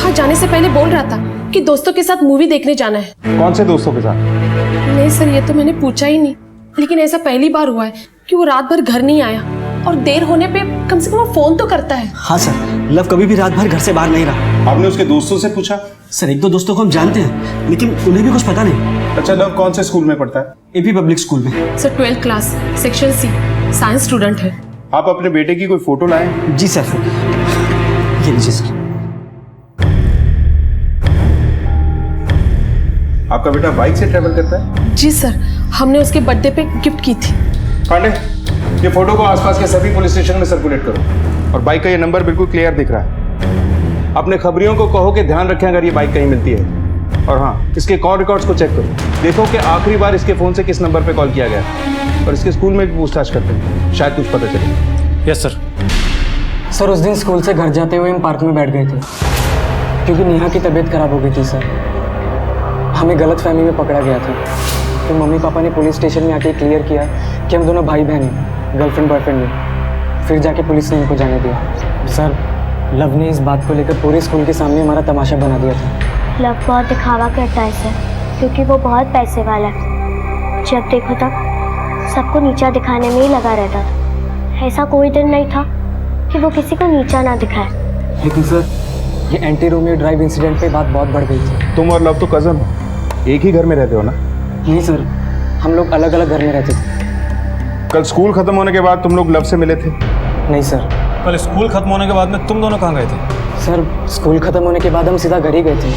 हाँ, जाने से पहले बोल रहा था कि दोस्तों के साथ मूवी देखने जाना है। कौन से दोस्तों के साथ? नहीं सर, ये तो मैंने पूछा ही नहीं, लेकिन ऐसा पहली बार हुआ है कि वो रात भर घर नहीं आया और देर होने पे कम से कम वो फोन तो करता है। हाँ सर, लव कभी भी रात भर घर से बाहर नहीं रहा। आपने उसके दोस्तों से पूछा? सर 1-2 दोस्तों को हम जानते हैं, लेकिन उन्हें भी कुछ पता नहीं। अच्छा, लव कौन से स्कूल में पढ़ता है? एपी पब्लिक स्कूल में। Sir 12th class, section C, science student है। आप अपने बेटे की कोई फोटो लाए? जी सर, ये लीजिए सर। आपका बेटा बाइक से ट्रेवल करता है? जी सर, हमने उसके बर्थडे पे गिफ्ट की थी। पांडे, ये फोटो को आसपास के सभी पुलिस स्टेशन में सर्कुलेट करो, और बाइक का ये नंबर बिल्कुल क्लियर दिख रहा है। अपने खबरियों को कहो कि ध्यान रखें अगर ये बाइक कहीं मिलती है। और हाँ, इसके कॉल रिकॉर्ड्स को चेक करो, देखो कि आखिरी बार इसके फोन से किस नंबर पे कॉल किया गया, और इसके स्कूल में भी पूछताछ करते हैं, शायद कुछ पता चले। Yes sir. सर उस दिन स्कूल से घर जाते हुए हम पार्क में बैठ गए थे, क्योंकि नेहा की तबीयत खराब हो गई थी सर। हमें गलतफहमी में पकड़ा गया था, तो मम्मी पापा ने पुलिस स्टेशन में आके क्लियर किया कि हम दोनों भाई बहन हैं, गर्लफ्रेंड बॉयफ्रेंड नहीं। फिर जाके पुलिस ने इनको जाने दिया। सर लव ने इस बात को लेकर पूरे स्कूल के सामने हमारा तमाशा बना दिया था। लव बहुत दिखावा करता है सर, क्योंकि वो बहुत पैसे वाला है। जब देखो तब सबको नीचा दिखाने में ही लगा रहता था। ऐसा कोई दिन नहीं था कि वो किसी को नीचा ना दिखाए। लेकिन सर ये एंटी रोमियो ड्राइव इंसिडेंट पे बात बहुत बढ़ गई थी। तुम और लव तो कजन हो, एक ही घर में रहते हो ना? नहीं सर, हम लोग अलग अलग घर में रहते थे। कल स्कूल खत्म होने के बाद तुम लोग लव से मिले थे? नहीं सर। कल स्कूल खत्म होने के बाद में तुम दोनों कहाँ गए थे? सर स्कूल खत्म होने के बाद हम सीधा घर ही गए थे।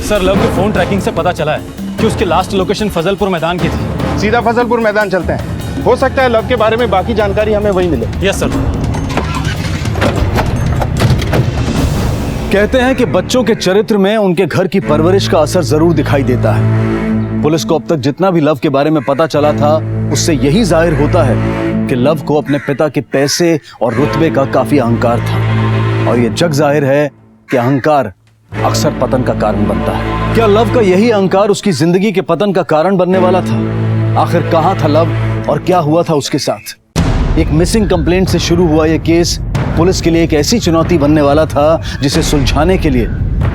सर लव के फोन ट्रैकिंग से पता चला है कि उसकी लास्ट लोकेशन फजलपुर मैदान की थी। सीधा फजलपुर मैदान चलते हैं, हो सकता है लव के बारे में बाकी जानकारी हमें वही मिले। Yes sir. कहते हैं कि बच्चों के चरित्र में उनके घर की परवरिश का असर जरूर दिखाई देता है। पुलिस को अब तक जितना भी लव के बारे में पता चला था, उससे यही जाहिर होता है कि लव को अपने पिता के पैसे और रुतबे का काफी अहंकार था। और ये जग जाहिर है कि अहंकार अक्सर पतन का कारण बनता है। क्या लव का यही अहंकार उसकी जिंदगी के पतन का कारण बनने वाला था? आखिर कहां था लव और क्या हुआ था उसके साथ? एक मिसिंग कंप्लेंट से शुरू हुआ यह केस पुलिस के लिए एक ऐसी चुनौती बनने वाला था जिसे सुलझाने के लिए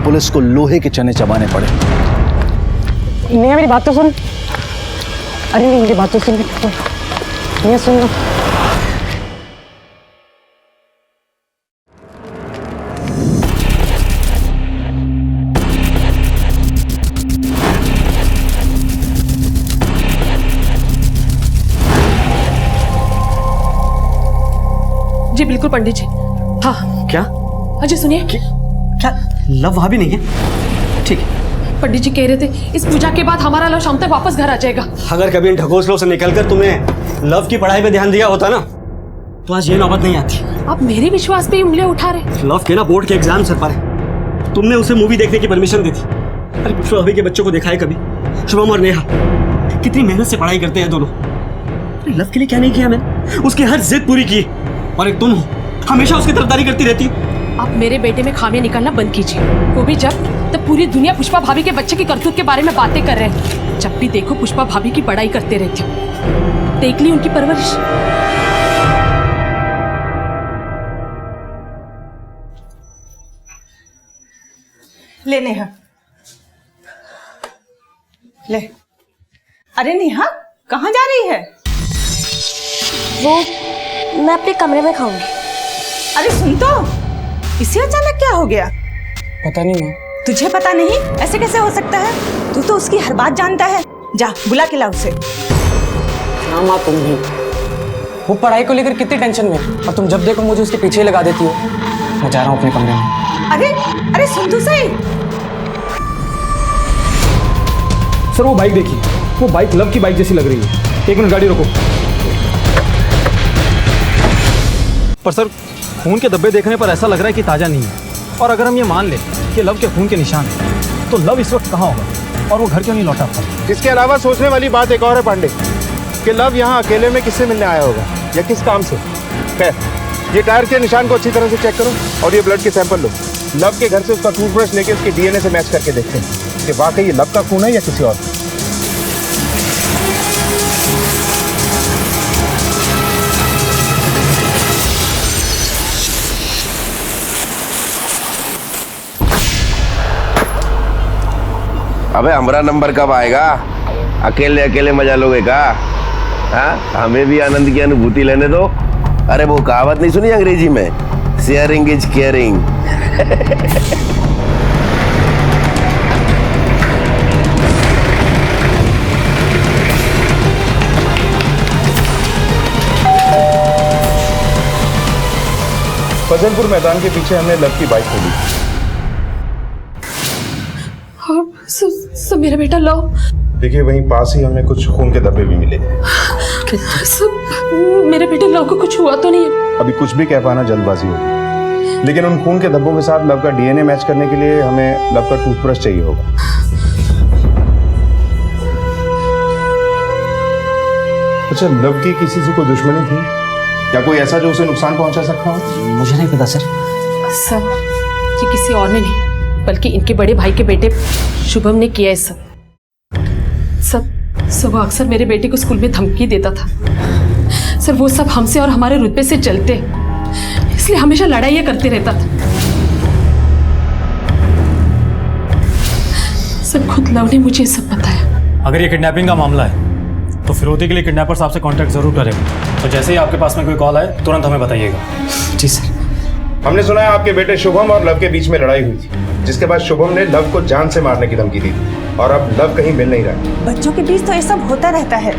पुलिस को लोहे के चने चबाने पड़े। नेहा मेरी बात तो सुन। अरे नहीं, मेरी बात तो सुन। नेहा सुन लो। जी बिल्कुल पंडित जी। हाँ क्या? अजय सुनिए। क्या लव वहां भी नहीं है? ठीक है। पंडित जी कह रहे थे इस पूजा के बाद हमारा लव शाम तक वापस घर आ जाएगा। अगर कभी इन ढकोसलों से निकलकर तुमने लव की पढ़ाई पे ध्यान दिया होता ना, तो आज ये नौबत नहीं आती। आप मेरे विश्वास पे उंगलियां उठा रहे। लव के ना बोर्ड के एग्जाम सर पर है, तुमने उसे मूवी देखने की परमिशन दी थी। अरे पूछो अभी के बच्चों को देखा है कभी? शुभम और नेहा कितनी मेहनत से पढ़ाई करते हैं दोनों। लव के लिए क्या नहीं किया मैंने? उसकी हर जिद पूरी की। और एक तुम हो, हमेशा उसकी तरफदारी करती रहती। आप मेरे बेटे में खामियां निकालना बंद कीजिए। वो भी जब पूरी दुनिया पुष्पा भाभी के बच्चे की करतूत के बारे में बातें कर रहे हैं। जब भी देखो पुष्पा भाभी की बड़ाई करते रहते हो। देख ली उनकी परवरिश। ले नेहा, ले। अरे नेहा कहाँ जा रही है? वो मैं अपने कमरे में खाऊंगी। अरे सुन तो, इसे अचानक क्या हो गया? पता नहीं माँ। तुझे पता नहीं? ऐसे कैसे हो सकता है? तू तो उसकी हर बात जानता है। जा बुला के ला उसे। हाँ माँ तुम भी। वो पढ़ाई को लेकर कितनी टेंशन में, और तुम जब देखो मुझे उसके पीछे लगा देती हो। मैं जा रहा हूँ अपने कमरे में। अरे अरे सुन तो सही। सर वो बाइक देखिए, वो बाइक लव की बाइक जैसी लग रही है। 1 मिनट गाड़ी रोको। पर सर खून के धब्बे देखने पर ऐसा लग रहा है कि ताजा नहीं है। और अगर हम ये मान लें कि लव के खून के निशान हैं, तो लव इस वक्त कहाँ होगा और वो घर क्यों नहीं लौटा? इसके अलावा सोचने वाली बात एक और है पांडे, कि लव यहाँ अकेले में किससे मिलने आया होगा या किस काम से। खैर ये टायर के निशान को अच्छी तरह से चेक करो और ये ब्लड के सैंपल लो। लव के घर से उसका टूथब्रश लेके उसके डीएनए से मैच करके देखते हैं कि वाकई ये लव का खून है या किसी और का। अबे हमारा नंबर कब आएगा? अकेले अकेले मजा लोगे का? हाँ, हमें भी आनंद की अनुभूति लेने दो। अरे वो कहावत नहीं सुनी अंग्रेजी में, शेयरिंग इज केयरिंग। फजलपुर मैदान के पीछे हमने लव की बाइक खोली। सब मेरा बेटा लो। देखिए वहीं पास ही हमें कुछ खून के धब्बे भी मिले। सब मेरे बेटे लव को कुछ हुआ तो नहीं? अभी कुछ भी कह पाना जल्दबाजी होगी, लेकिन उन खून के धब्बों के साथ लव का डीएनए मैच करने के लिए हमें लव का टूथब्रश चाहिए होगा। अच्छा, लव की किसी से कोई दुश्मनी थी क्या? कोई ऐसा जो उसे नुकसान पहुंचा सकता हो? मुझे नहीं पता सर। सर ये किसी और ने नहीं बल्कि इनके बड़े भाई के बेटे शुभम ने किया है। सब वो अक्सर मेरे बेटे को स्कूल में धमकी देता था। सर वो सब हमसे और हमारे रुतबे से चलते, इसलिए हमेशा लड़ाइयाँ करते रहता था। सर खुद लव ने मुझे सब बताया। अगर ये किडनैपिंग का मामला है तो फिरौती के लिए किडनैपर साहब से कांटेक्ट जरूर करेगा। तो जैसे ही आपके पास में कोई कॉल आए तुरंत हमें बताइएगा। जी सर। हमने सुना है आपके बेटे शुभम और लव के बीच में लड़ाई हुई थी, जिसके बाद शुभम ने लव को जान से मारने की धमकी दी और अब लव कहीं मिल नहीं रहा। बच्चों के बीच तो ये सब होता रहता है।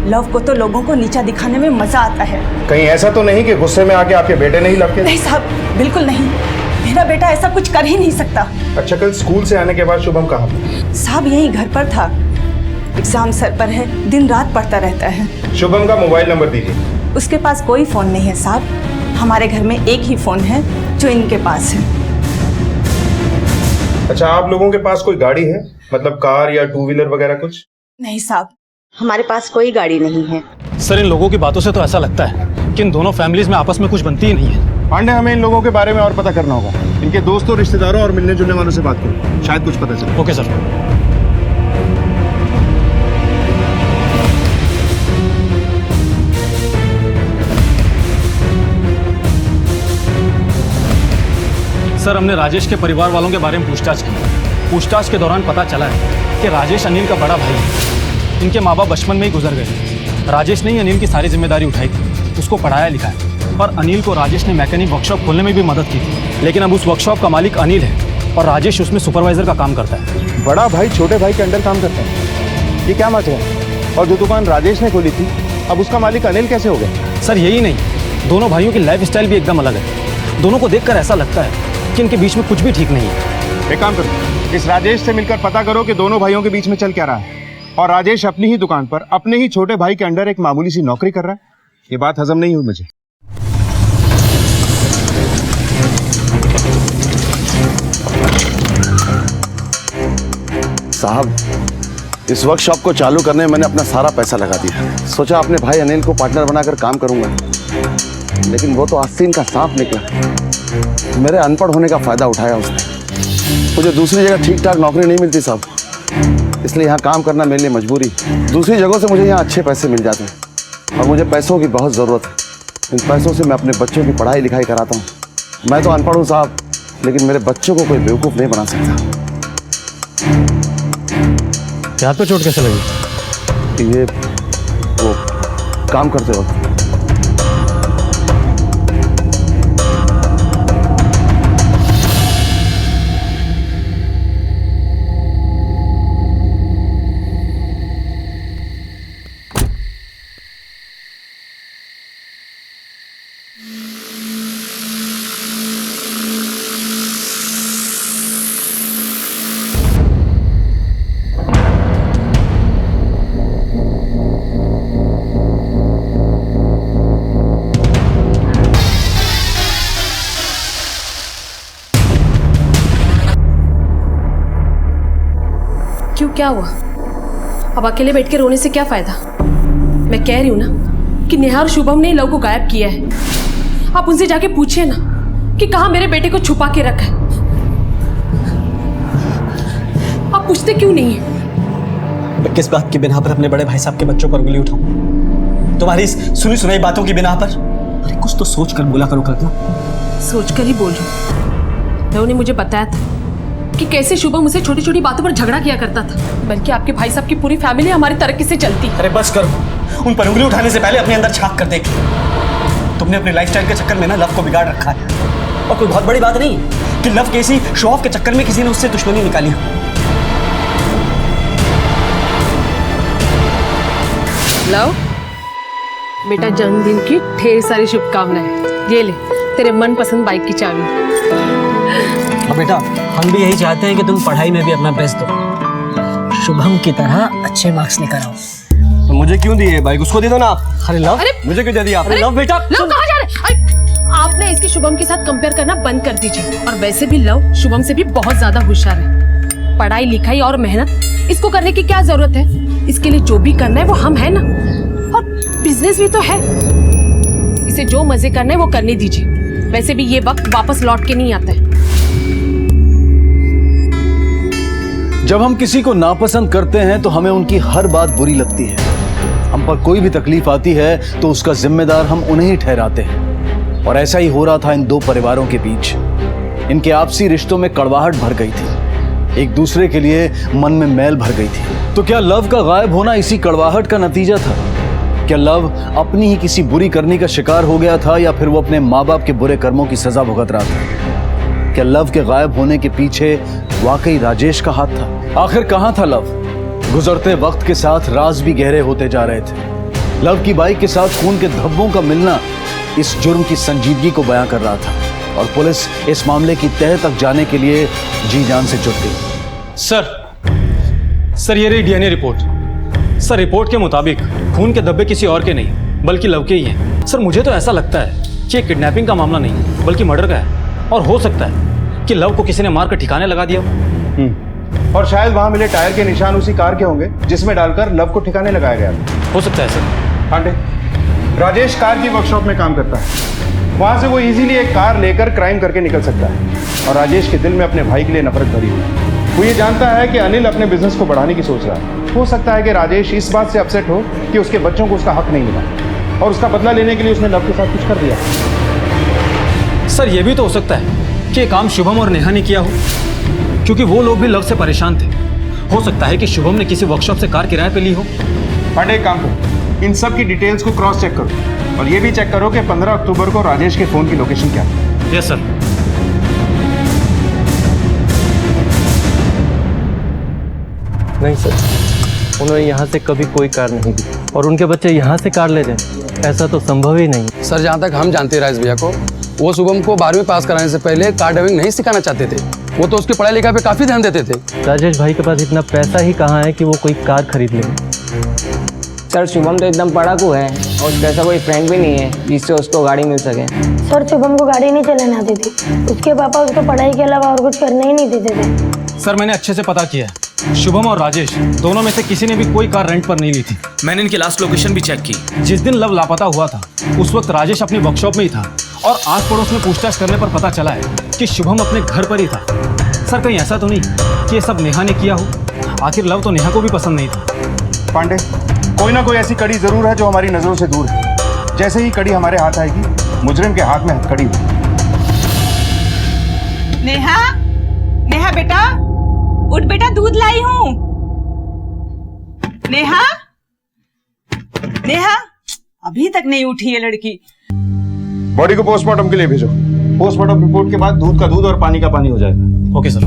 लव को तो लोगों को नीचा दिखाने में मजा आता है। कहीं ऐसा तो नहीं कि गुस्से में आके आपके बेटे ने ही लव के? नहीं साहब, बिल्कुल नहीं। मेरा बेटा ऐसा कुछ कर ही नहीं सकता। अच्छा, कल स्कूल से आने के बाद शुभम कहाँ था? साहब यही घर पर था। एग्जाम सर पर है, दिन रात पढ़ता रहता है। शुभम का मोबाइल नंबर दीजिए। उसके पास कोई फोन नहीं है साहब। हमारे घर में एक ही फोन है जो इनके पास है। अच्छा, आप लोगों के पास कोई गाड़ी है, मतलब कार या टू व्हीलर वगैरह कुछ? नहीं साहब, हमारे पास कोई गाड़ी नहीं है। सर इन लोगों की बातों से तो ऐसा लगता है कि इन दोनों फैमिलीज में आपस में कुछ बनती ही नहीं है। पांडे, हमें इन लोगों के बारे में और पता करना होगा। इनके दोस्तों, रिश्तेदारों और मिलने जुलने वालों से बात करो, शायद कुछ पता चले। Okay sir. सर हमने राजेश के परिवार वालों के बारे में पूछताछ की। पूछताछ के दौरान पता चला है कि राजेश अनिल का बड़ा भाई है। इनके माँ बाप बचपन में ही गुजर गए। राजेश ने ही अनिल की सारी जिम्मेदारी उठाई थी, उसको पढ़ाया लिखाया और अनिल को राजेश ने मैकेनिक वर्कशॉप खोलने में भी मदद की थी। लेकिन अब उस वर्कशॉप का मालिक अनिल है और राजेश उसमें सुपरवाइजर का काम करता है। बड़ा भाई छोटे भाई के अंडर काम करता है, ये क्या मतलब है? और जो दुकान राजेश ने खोली थी, अब उसका मालिक अनिल कैसे हो गया? सर यही नहीं, दोनों भाइयों की लाइफ स्टाइल भी एकदम अलग है। दोनों को देखकर ऐसा लगता है कि इनके बीच में कुछ भी ठीक नहीं है। एक काम करो, इस राजेश से मिलकर पता करो कि दोनों भाइयों के बीच में चल क्या रहा है। और राजेश अपनी ही दुकान पर अपने ही छोटे भाई के अंडर एक मामूली सी नौकरी कर रहा है। ये बात हजम नहीं हुई मुझे। साहब, इस वर्कशॉप को चालू करने में मैंने अपना सारा पैसा लगा दिया। सोचा अपने भाई अनिल को पार्टनर बनाकर काम करूंगा, लेकिन वो तो आस्तीन का सांप निकला। मेरे अनपढ़ होने का फायदा उठाया उसने। मुझे दूसरी जगह ठीक ठाक नौकरी नहीं मिलती साहब, इसलिए यहाँ काम करना मेरे लिए मजबूरी। दूसरी जगहों से मुझे यहाँ अच्छे पैसे मिल जाते हैं और मुझे पैसों की बहुत ज़रूरत है। इन पैसों से मैं अपने बच्चों की पढ़ाई लिखाई कराता हूँ। मैं तो अनपढ़ हूँ साहब, लेकिन मेरे बच्चों को कोई बेवकूफ़ नहीं बना सकता। हाथ पे चोट कैसे लगी? ये वो काम करते वक्त। क्यों, क्या हुआ? अब अकेले बैठ के रोने से क्या फायदा? मैं कह रही हूं ना कि नेहा और शुभम ने लव को गायब किया है। आप उनसे जाके पूछिए ना कि कहाँ मेरे बेटे को छुपा के रखा है। आप पूछते क्यों नहीं है? मैं किस बात की बिना पर अपने बड़े भाई साहब के बच्चों पर उंगली उठाऊं? तुम्हारी इस सुनी सुनाई बातों की बिना पर? अरे कुछ तो सोच कर बोला करो कल्पना। सोच कर ही बोल रही हूँ। उन्होंने मुझे बताया था कि कैसे शुभम मुझसे छोटी छोटी बातों पर झगड़ा किया करता था, बल्कि आपके भाई साहब की पूरी फैमिली हमारी तरक्की से चलती। अरे बस करो, उन पर उंगली उठाने से पहले अपने अंदर झांक कर देख। तुमने अपने लाइफस्टाइल के चक्कर में ना लव को बिगाड़ रखा है, और कोई बहुत बड़ी बात नहीं कि लव के इसी शो ऑफ के चक्कर में किसी ने उससे दुश्मनी निकाली हो। लव बेटा, जन्मदिन की ढेर सारी शुभकामनाएं। ये ले तेरे मनपसंद बाइक की चाबी। और बेटा, हम भी यही चाहते हैं कि तुम पढ़ाई में भी अपना बेस्ट दो, शुभम की तरह अच्छे मार्क्स लेकर आओ। तो मुझे क्यों दिए बाइक? उसको दे दो ना आप। अरे लव, मुझे क्यों दे दिया आपने? लव बेटा, लव कहाँ जा रहे? आपने इसके शुभम के साथ कंपेयर करना बंद कर दीजिए। और वैसे भी लव शुभम से भी बहुत ज्यादा होशियार है। पढ़ाई लिखाई और मेहनत इसको करने की क्या जरूरत है? इसके लिए जो भी करना है वो हम है ना, और बिजनेस भी तो है। इसे जो मजे करना है वो करने दीजिए। वैसे भी ये वक्त वापस लौट के नहीं आता है। जब हम किसी को नापसंद करते हैं तो हमें उनकी हर बात बुरी लगती है। हम पर कोई भी तकलीफ आती है तो उसका जिम्मेदार हम उन्हें ही ठहराते हैं। और ऐसा ही हो रहा था इन दो परिवारों के बीच। इनके आपसी रिश्तों में कड़वाहट भर गई थी, एक दूसरे के लिए मन में मैल भर गई थी। तो क्या लव का गायब होना इसी कड़वाहट का नतीजा था? क्या लव अपनी ही किसी बुरी करनी का शिकार हो गया था, या फिर वो अपने माँ बाप के बुरे कर्मों की सजा भुगत रहा था? क्या लव के गायब होने के पीछे वाकई राजेश का हाथ था? आखिर कहाँ था लव? गुजरते वक्त के साथ राज भी गहरे होते जा रहे थे। लव की बाइक के साथ खून के धब्बों का मिलना इस जुर्म की संजीदगी को बयां कर रहा था, और पुलिस इस मामले की तह तक जाने के लिए जी जान से जुट गई। सर ये रही डीएनए रिपोर्ट। सर रिपोर्ट के मुताबिक खून के धब्बे किसी और के नहीं बल्कि लव के ही हैं। सर मुझे तो ऐसा लगता है कि ये किडनैपिंग का मामला नहीं बल्कि मर्डर का है, और हो सकता है कि लव को किसी ने मार कर ठिकाने लगा दिया। और शायद वहां मिले टायर के निशान उसी कार के होंगे जिसमें डालकर लव को ठिकाने लगाया गया। हो सकता है सर। पांडे, राजेश कार की वर्कशॉप में काम करता है। वहां से वो इजीली एक कार लेकर क्राइम करके निकल सकता है, और राजेश के दिल में अपने भाई के लिए नफरत भरी हुई है। वो ये जानता है कि अनिल अपने बिजनेस को बढ़ाने की सोच रहा है। हो सकता है कि राजेश इस बात से अपसेट हो कि उसके बच्चों को उसका हक नहीं मिला, और उसका बदला लेने के लिए उसने लव के साथ कुछ कर दिया। सर ये भी तो हो सकता है कि ये काम शुभम और नेहा ने किया हो, क्योंकि वो लोग भी लव से परेशान थे। हो सकता है कि शुभम ने किसी वर्कशॉप से कार किराए पे ली हो। पांडे, एक काम करो, इन सब की डिटेल्स को क्रॉस चेक करो, और ये भी चेक करो कि 15 अक्टूबर को राजेश के फोन की लोकेशन क्या है। Yes sir. नहीं सर, उन्होंने यहाँ से कभी कोई कार नहीं दी, और उनके बच्चे यहाँ से कार ले जाएं, ऐसा तो संभव ही नहीं। सर जहाँ तक हम जानते हैं राजेश भैया को, वो शुभम को 12वीं पास कराने से पहले कार ड्राइविंग नहीं सिखाना चाहते थे। वो तो उसकी पढ़ाई लिखाई पे काफी ध्यान देते थे। राजेश भाई के पास इतना पैसा ही कहाँ है कि वो कोई कार खरीद ले। सर शुभम तो एकदम पढ़ाकू है, और जैसा कोई फ्रेंड भी नहीं है जिससे उसको गाड़ी मिल सके। सर शुभम को गाड़ी नहीं चलाने आती थी, उसके पापा उसको पढ़ाई के अलावा और कुछ करने ही नहीं देते थे। सर मैंने अच्छे से पता किया है, शुभम और राजेश दोनों में से किसी ने भी कोई कार रेंट पर नहीं ली थी। मैंने इनकी लास्ट लोकेशन भी चेक की। जिस दिन लव लापता हुआ था उस वक्त राजेश अपनी वर्कशॉप में ही था, और आस पड़ोस में पूछताछ करने पर पता चला है कि शुभम अपने घर पर ही था। सर कहीं ऐसा तो नहीं कि ये सब नेहा ने किया हो? आखिर लव तो नेहा को भी पसंद नहीं था। पांडे, कोई ना कोई ऐसी कड़ी जरूर है जो हमारी नजरों से दूर है। जैसे ही कड़ी हमारे हाथ आएगी, मुजरिम के हाथ में हथकड़ी होगी। नेहा, नेहा बेटा, उठ बेटा, दूध लाई हूँ। नेहा, नेहा, अभी तक नहीं उठी ये लड़की। बॉडी को पोस्टमार्टम के लिए भेजो। पोस्टमार्टम रिपोर्ट के बाद दूध का दूध और पानी का पानी हो जाएगा। Okay sir.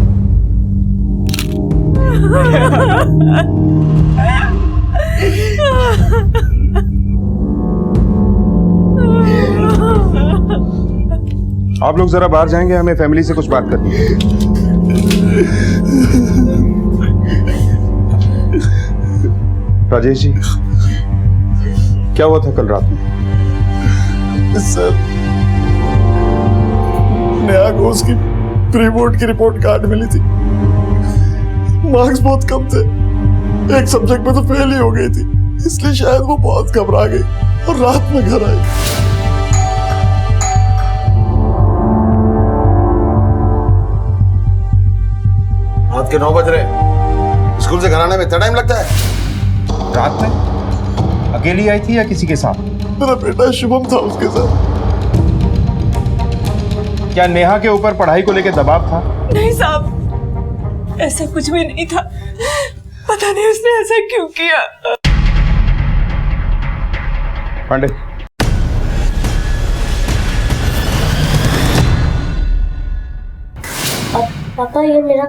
आप लोग जरा बाहर जाएंगे, हमें फैमिली से कुछ बात करनी है। राजेश जी, क्या हुआ था कल रात में? सर, नेहा को उसकी प्री बोर्ड की रिपोर्ट कार्ड मिली थी। मार्क्स बहुत कम थे, एक सब्जेक्ट में तो फेल ही हो गई थी, इसलिए शायद वो बहुत घबरा गई और रात में घर आई। रात के 9 बज रहे, स्कूल से घर आने में इतना टाइम लगता है? रात में अकेली आई थी या किसी के साथ? मेरा बेटा शुभम था उसके साथ। क्या नेहा के ऊपर पढ़ाई को लेकर दबाव था? नहीं साहब, ऐसा कुछ भी नहीं था। पता नहीं उसने ऐसा क्यों किया। पांडे, पापा ये मेरा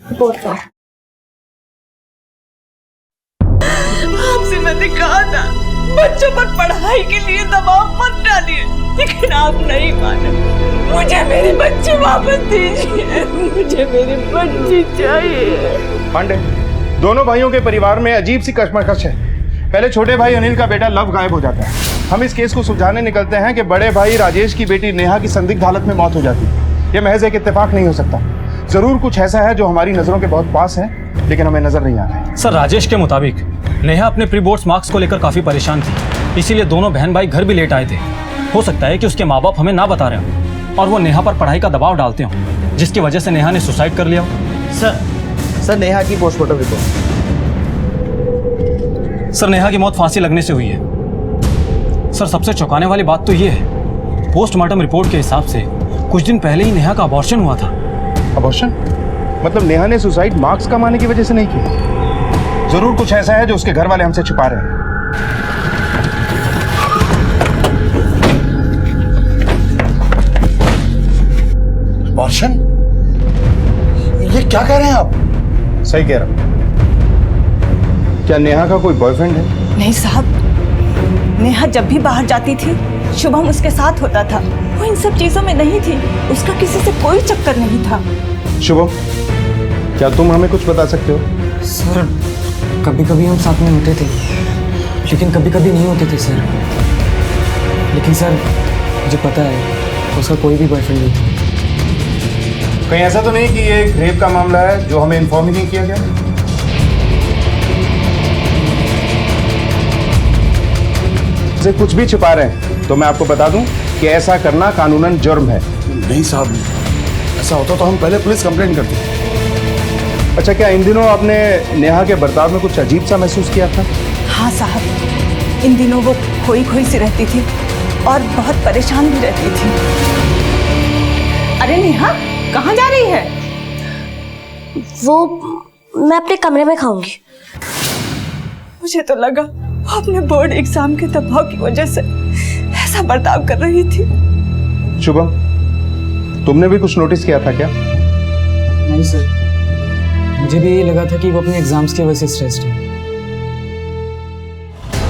रिपोर्ट कार्ड। आपसे मैंने कहा था बच्चों पर पढ़ाई के लिए दबाव मत डालिए, लेकिन आप नहीं माने। मुझे मेरी बच्ची वापस दीजिए, मुझे मेरी बच्ची चाहिए। पांडे, दोनों भाइयों के परिवार में अजीब सी कशमकश है। पहले छोटे भाई अनिल का बेटा लव गायब हो जाता है। हम इस केस को सुलझाने निकलते हैं कि बड़े भाई राजेश की बेटी नेहा की संदिग्ध हालत में मौत हो जाती है। यह महज एक इत्तेफाक नहीं हो सकता। जरूर कुछ ऐसा है जो हमारी नजरों के बहुत पास है, लेकिन हमें नजर नहीं आ रहा है। सर, राजेश के मुताबिक नेहा अपने प्री बोर्ड्स मार्क्स को लेकर काफी परेशान थी, इसीलिए दोनों बहन भाई घर भी लेट आए थे। हो सकता है कि उसके माँ बाप हमें ना बता रहे हों और वो नेहा पर पढ़ाई का दबाव डालते हों, जिसकी वजह से नेहा ने सुसाइड कर लिया हो। सर नेहा की पोस्टमार्टम रिपोर्ट। सर, नेहा की मौत फांसी लगने से हुई है। सर, सबसे चौंकाने वाली बात तो ये है, पोस्टमार्टम रिपोर्ट के हिसाब से कुछ दिन पहले ही नेहा का अबॉर्शन हुआ था। अबॉर्शन? मतलब नेहा ने सुसाइड मार्क्स कमाने की वजह से नहीं की? जरूर कुछ ऐसा है जो उसके घर वाले हमसे छुपा रहे हैं। अबॉर्शन? ये क्या कह रहे हैं आप? सही कह रहा हूं। क्या नेहा का कोई बॉयफ्रेंड है? नहीं साहब, नेहा जब भी बाहर जाती थी शुभम उसके साथ होता था। वो इन सब चीजों में नहीं थी, उसका किसी से कोई चक्कर नहीं था। शुभम, क्या तुम हमें कुछ बता सकते हो? सर, कभी कभी हम साथ में होते थे, लेकिन कभी कभी नहीं होते थे सर। लेकिन सर, मुझे पता है उसका कोई भी बॉयफ्रेंड नहीं था। कहीं ऐसा तो नहीं कि ये एक रेप का मामला है जो हमें इन्फॉर्म ही नहीं किया गया? से कुछ भी छिपा रहे हैं तो मैं आपको बता दूं कि ऐसा करना कानूनन जुर्म है। नहीं साहब, ऐसा होता तो हम पहले पुलिस कंप्लेंट करते। अच्छा, क्या इन दिनों आपने नेहा के बर्ताव में कुछ अजीब सा महसूस किया था? हाँ साहब, इन दिनों वो खोई खोई सी रहती थी और बहुत परेशान भी रहती थी। अरे नेहा, कहाँ जा रही है? वो मैं अपने कमरे में खाऊंगी। मुझे तो लगा वो अपने बोर्ड एग्जाम के दबाव की वजह से ऐसा बर्ताव कर रही थी। शुभम, तुमने भी कुछ नोटिस किया था क्या? नहीं सर, मुझे भी यही लगा था कि वो अपने एग्जाम्स की वजह से स्ट्रेस्ड है।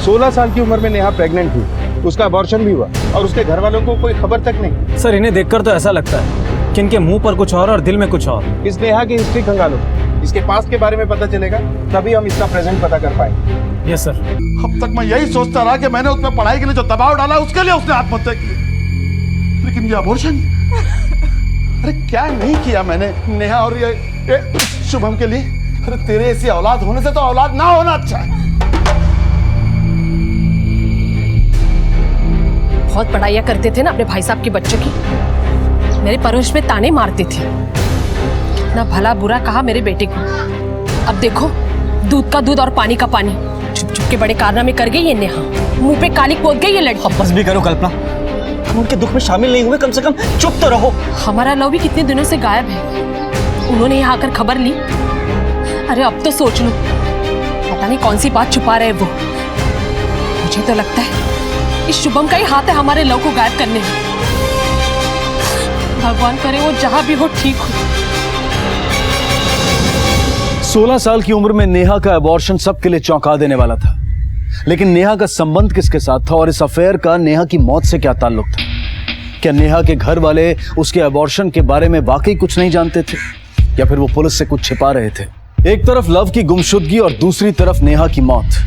16 साल की उम्र में नेहा प्रेग्नेंट हुई, उसका अबॉर्शन भी हुआ और उसके घर वालों को कोई खबर तक नहीं। सर, इन्हें देखकर तो ऐसा लगता है कि इनके मुंह पर कुछ और दिल में कुछ और। इस नेहा की हिस्ट्री खंगालो, इसके पास्ट के बारे में पता चलेगा, तभी हम इसका प्रेजेंट पता कर पाएंगे। Yes sir. अब तक मैं यही सोचता रहा कि मैंने उसमें पढ़ाई के लिए जो दबाव डाला उसके लिए उसने आत्महत्या की, लेकिन ये अबॉर्शन, अरे क्या नहीं किया मैंने नेहा और ये शुभम के लिए। अरे तेरे ऐसी औलाद होने से तो औलाद ना होना अच्छा है। बहुत पढ़ाइयाँ करते थे ना अपने भाई साहब के बच्चों की, मेरे परवरिश में ताने मारते थे, ना भला बुरा कहा मेरे बेटे को। अब देखो, दूध का दूध और पानी का पानी, छुप छुप के बड़े कारनामे कर गई ये नेहा, मुंह पे काली पोत गई ये लड़की। अब बस भी करो कल्पना, हम उनके दुख में शामिल नहीं हुए, कम से कम चुप तो रहो। हमारा लव भी कितने दिनों से गायब है, उन्होंने यहाँ आकर खबर ली। अरे अब तो सोच लो, पता नहीं कौन सी बात छुपा रहे वो। मुझे तो लगता है इस शुभम का ही हाथ है हमारे लव को गायब करने में। भगवान करे वो जहां भी हो ठीक हो। 16 साल की उम्र में नेहा का अबॉर्शन सबके लिए चौंका देने वाला था, लेकिन नेहा का संबंध किसके साथ था और इस अफेयर का नेहा की मौत से क्या ताल्लुक था? क्या नेहा के घर वाले उसके अबॉर्शन के बारे में वाकई कुछ नहीं जानते थे, या फिर वो पुलिस से कुछ छिपा रहे थे? एक तरफ लव की गुमशुदगी और दूसरी तरफ नेहा की मौत,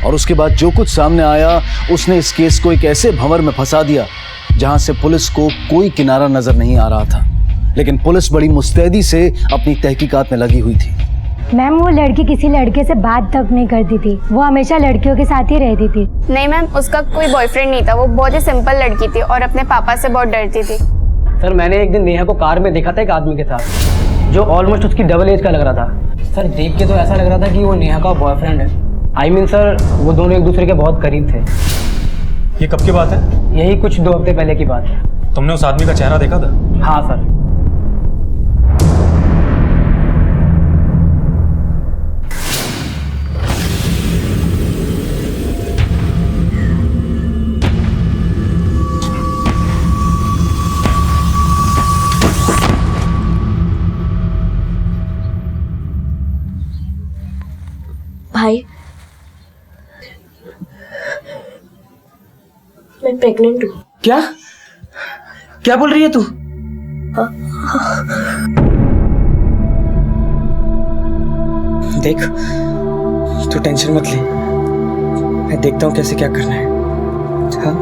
और उसके बाद जो कुछ सामने आया उसने इस केस को एक ऐसे भंवर में फंसा दिया जहां से पुलिस को कोई किनारा नजर नहीं आ रहा था। लेकिन पुलिस बड़ी मुस्तैदी से अपनी तहकीकात में लगी हुई थी। मैम, वो लड़की किसी लड़के से बात तक नहीं करती थी, वो हमेशा लड़कियों के साथ ही रहती थी। नहीं मैम, उसका कोई बॉयफ्रेंड नहीं था, वो बहुत ही सिंपल लड़की थी और अपने पापा से बहुत डरती थी। सर, मैंने एक दिन नेहा को कार में देखा था एक आदमी के साथ। जो ऑलमोस्ट उसकी डबल एज का लग रहा था। सर देख के तो ऐसा लग रहा था कि वो नेहा का बॉयफ्रेंड है। आई मीन सर वो दोनों एक दूसरे के बहुत करीब थे। ये कब की बात है? यही कुछ 2 हफ्ते पहले की बात है। तुमने उस आदमी का चेहरा देखा था? हाँ सर। भाई मैं प्रेग्नेंट हूँ। क्या क्या बोल रही है तू? देख तू टेंशन मत ले, मैं देखता हूँ कैसे क्या करना है। हाँ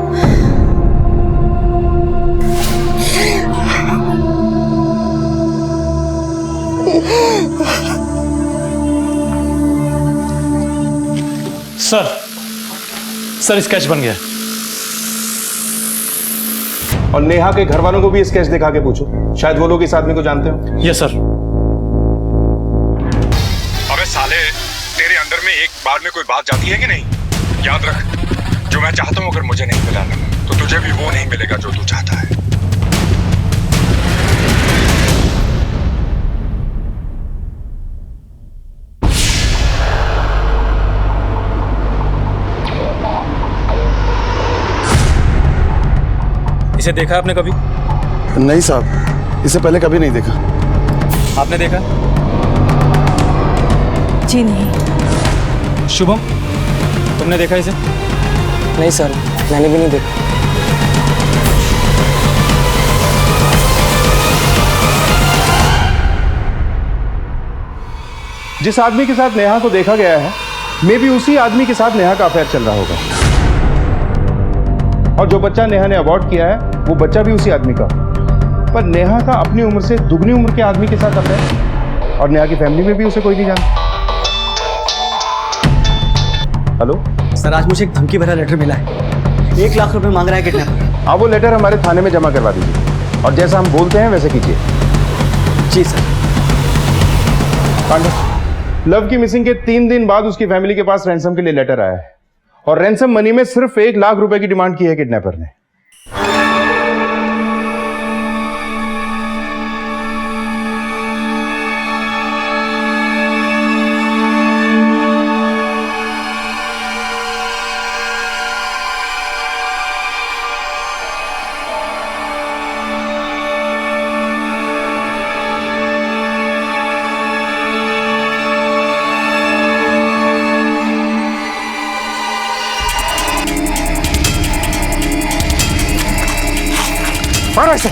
सर स्केच बन गया। और नेहा के घर वालों को भी स्केच दिखा के पूछो, शायद वो लोग इस आदमी को जानते हो। Yes sir. अबे साले, तेरे अंदर में एक बार में कोई बात जाती है कि नहीं? याद रख, जो मैं चाहता हूं अगर मुझे नहीं मिला ना, तो तुझे भी वो नहीं मिलेगा जो तू चाहता है। इसे देखा आपने कभी? नहीं साहब, इसे पहले कभी नहीं देखा। आपने देखा? जी नहीं। शुभम, तुमने देखा इसे? नहीं सर, मैंने भी नहीं देखा। जिस आदमी के साथ नेहा को देखा गया है, मे भी उसी आदमी के साथ नेहा का अफेयर चल रहा होगा। और जो बच्चा नेहा ने अबॉर्ट किया है, वो बच्चा भी उसी आदमी का। पर नेहा का अपनी उम्र से दुगनी उम्र के आदमी के साथ अफेयर, और नेहा की फैमिली में भी उसे कोई नहीं जानता। हेलो सर, आज मुझे एक धमकी भरा लेटर मिला है। 1 लाख रुपए मांग रहा है किडनैपर। आप वो लेटर हमारे थाने में जमा करवा दीजिए, और जैसा हम बोलते हैं वैसे कीजिए। जी सर। पांडे, लव की मिसिंग के 3 दिन बाद उसकी फैमिली के पास रैंसम के लिए लेटर आया है, और रैंसम मनी में सिर्फ 1 लाख रुपए की डिमांड की है किडनैपर ने। मारो इसे।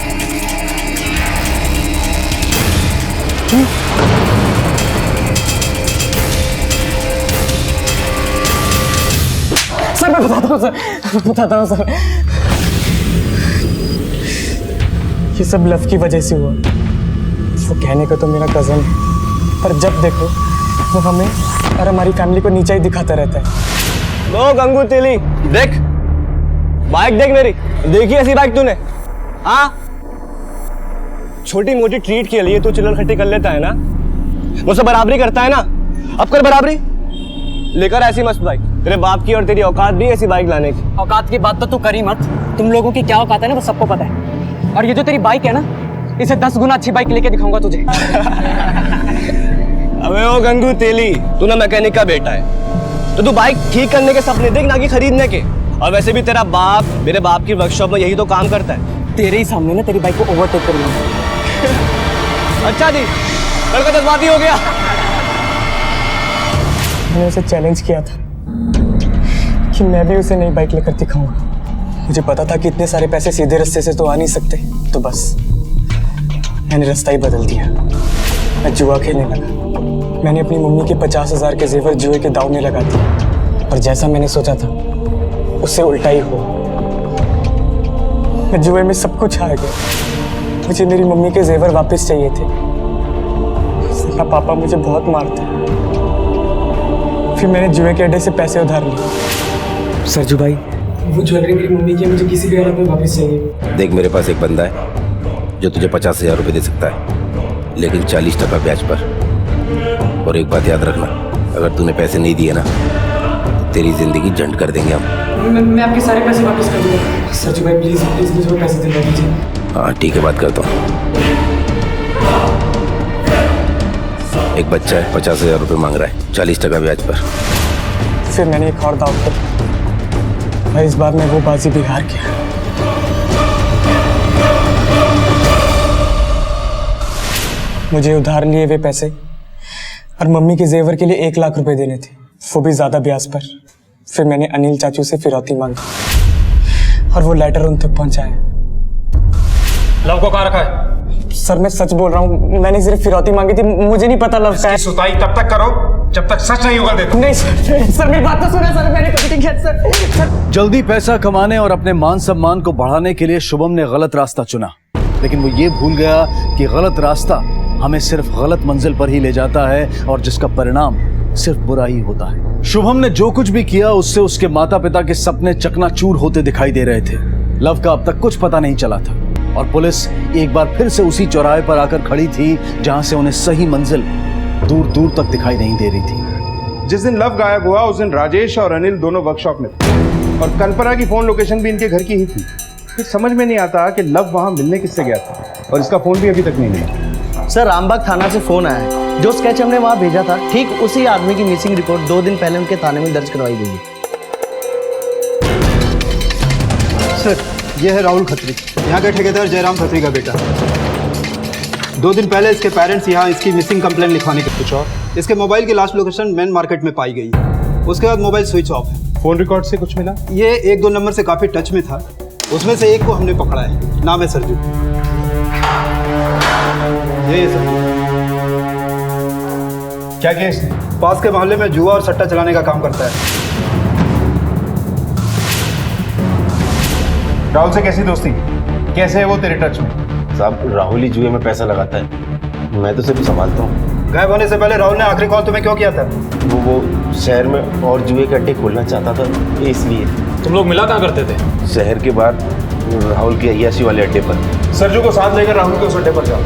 सर मैं बताता हूँ सर, ये सब लव की वजह से हुआ। वो कहने का तो मेरा कजन है, पर जब देखो वो हमें और हमारी फैमिली को नीचा ही दिखाता रहता है। लो गंगू तेली, देख बाइक देख मेरी, देखी ऐसी बाइक तूने? हाँ, छोटी मोटी ट्रीट के लिए तू चिल्लर खट्टी कर लेता है ना, मुझसे बराबरी करता है ना, अब कर बराबरी। लेकर ऐसी मस्त बाइक, तेरे बाप की और तेरी औकात भी ऐसी बाइक लाने की। औकात की बात तो तू करी मत, तुम लोगों की क्या औकात है ना वो सबको पता है। और ये जो तेरी बाइक है ना, इसे 10 गुना अच्छी बाइक लेके दिखाऊंगा तुझे। अबे ओ गंगू तेली, तू ना मैकेनिक का बेटा है, तो तू बाइक ठीक करने के सपने देख ना कि खरीदने के। और वैसे भी तेरा बाप मेरे बाप की वर्कशॉप में यही तो काम करता है। तेरे ही सामने ना तेरी बाइक को ओवरटेक कर लूंगा। अच्छा जी, कल का जज्बाती हो गया। मैंने उसे चैलेंज किया था कि मैं भी उसे नई बाइक लेकर दिखाऊंगा। मुझे पता था कि इतने सारे पैसे सीधे रास्ते से तो आ नहीं सकते, तो बस मैंने रास्ता ही बदल दिया। मैं जुआ खेलने लगा। मैंने अपनी मम्मी के 50,000 के जेवर जुए के दाव में लगा दिए, और जैसा मैंने सोचा था उससे उल्टा ही हुआ। मैं जुए में सब कुछ हार गया। मुझे मेरी मम्मी के जेवर वापस चाहिए थे। मेरा पापा मुझे बहुत मारते। फिर मैंने जुए के अड्डे से पैसे उधार लिए। सरजू भाई, वो ज्वेलरी मेरी मम्मी की मुझे किसी भी हालत में वापस चाहिए। देख, मेरे पास एक बंदा है जो तुझे 50,000 रुपये दे सकता है। लेकिन 40% ब्याज पर। और एक बात याद रखना, अगर तूने पैसे नहीं दिए ना तो तेरी जिंदगी झंड कर देंगे हम। मैं आपके सारे पैसे वापस कर दूंगा। सर भाई प्लीज प्लीज मुझे वो पैसे दिलवा दीजिए। हाँ ठीक है, बात करता हूँ। एक बच्चा है, 50,000 रुपये मांग रहा है, 40% ब्याज पर। फिर मैंने एक और दाव खेला भाई, इस बार मैं वो बाजी भी हार गया। मुझे उधार लिए हुए पैसे और मम्मी के जेवर के लिए 1 लाख रुपए देने थे, वो भी ज्यादा ब्याज पर। फिर मैंने अनिल चाचू से फिरौती मांगी और वो लेटर उन तक पहुंचाया। लव को कहाँ रखा है? सर मैं सच बोल रहा हूँ, मैंने सिर्फ फिरौती मांगी थी, मुझे नहीं पता लव का है। सुताई तब तक करो जब तक सच नहीं होगा। देखो नहीं सर मेरी बात तो सुना सर, मैंने कुछ नहीं किया सर। जल्दी पैसा कमाने और अपने मान सम्मान को बढ़ाने के लिए शुभम ने गलत रास्ता चुना, लेकिन वो ये भूल गया कि गलत रास्ता हमें सिर्फ गलत मंजिल पर ही ले जाता है और जिसका परिणाम सिर्फ बुरा ही होता है। शुभम ने जो कुछ भी किया उससे उसके माता पिता के सपने चकनाचूर होते दिखाई दे रहे थे। लव का अब तक कुछ पता नहीं चला था और पुलिस एक बार फिर से उसी चौराहे पर आकर खड़ी थी जहां से उन्हें सही मंजिल दूर दूर तक दिखाई नहीं दे रही थी। जिस दिन लव गायब हुआ उस दिन राजेश और अनिल दोनों वर्कशॉप में थे और कल्पना की फोन लोकेशन भी इनके घर की ही थी। फिर समझ में नहीं आता कि लव वहां मिलने किससे गया था और इसका फोन भी अभी तक नहीं मिला। सर रामबाग थाना से फोन आया है, जो स्केच हमने वहां भेजा था ठीक उसी आदमी की मिसिंग रिपोर्ट 2 दिन पहले उनके थाने में दर्ज करवाई गई है। सर यह है राहुल खत्री, यहाँ के ठेकेदार जयराम खत्री का बेटा। 2 दिन पहले इसके पेरेंट्स यहाँ इसकी मिसिंग कंप्लेंट लिखवाने के कुछ और इसके मोबाइल की लास्ट लोकेशन मेन मार्केट में पाई गई है। उसके बाद मोबाइल स्विच ऑफ है। फोन रिकॉर्ड से कुछ मिला? ये 1-2 नंबर से काफ़ी टच में था, उसमें से एक को हमने पकड़ा है, नाम है सरजू। ये सर क्या केस? पास के मोहल्ले में जुआ और सट्टा चलाने का काम करता है। राहुल से कैसी दोस्ती? कैसे है वो तेरे टच में? साहब राहुल ही जुए में पैसा लगाता है, मैं तो सिर्फ संभालता हूँ। गायब होने से पहले राहुल ने आखिरी कॉल तुम्हें क्यों किया था? वो शहर में और जुए के अड्डे खोलना चाहता था, इसलिए। तुम लोग मिला कहाँ करते थे? शहर के बाहर राहुल के अय्याशी वाले अड्डे पर। सरजू को साथ लेकर राहुल के उस अड्डे पर जाओ,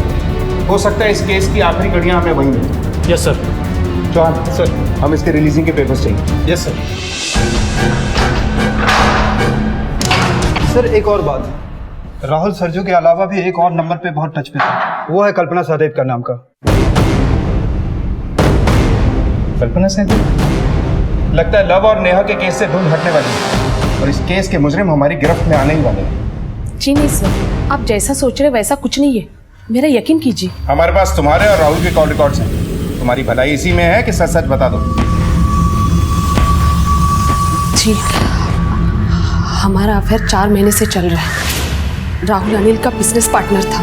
हो सकता है इस केस की आखिरी घड़ियां हमें वहीं मिलें। Yes sir. चौहान सर, हम इसके रिलीजिंग के पेपर्स चाहिए। Yes sir. सर एक और बात, राहुल सरजू के अलावा भी एक और नंबर पे बहुत टच में था, वो है कल्पना सहदेव का नाम का। कल्पना सहदेव? लगता है लव और नेहा के केस से धुन हटने वाली है और इस केस के मुजरिम हमारी गिरफ्त में आने ही वाले हैं। जी नहीं सर, आप जैसा सोच रहे वैसा कुछ नहीं है, मेरा यकीन कीजिए। हमारे पास तुम्हारे और राहुल के कॉल रिकॉर्ड्स हैं, तुम्हारी भलाई इसी में है कि सच सच बता दो। जी हमारा अफेयर 4 महीने से चल रहा है। राहुल अनिल का बिजनेस पार्टनर था।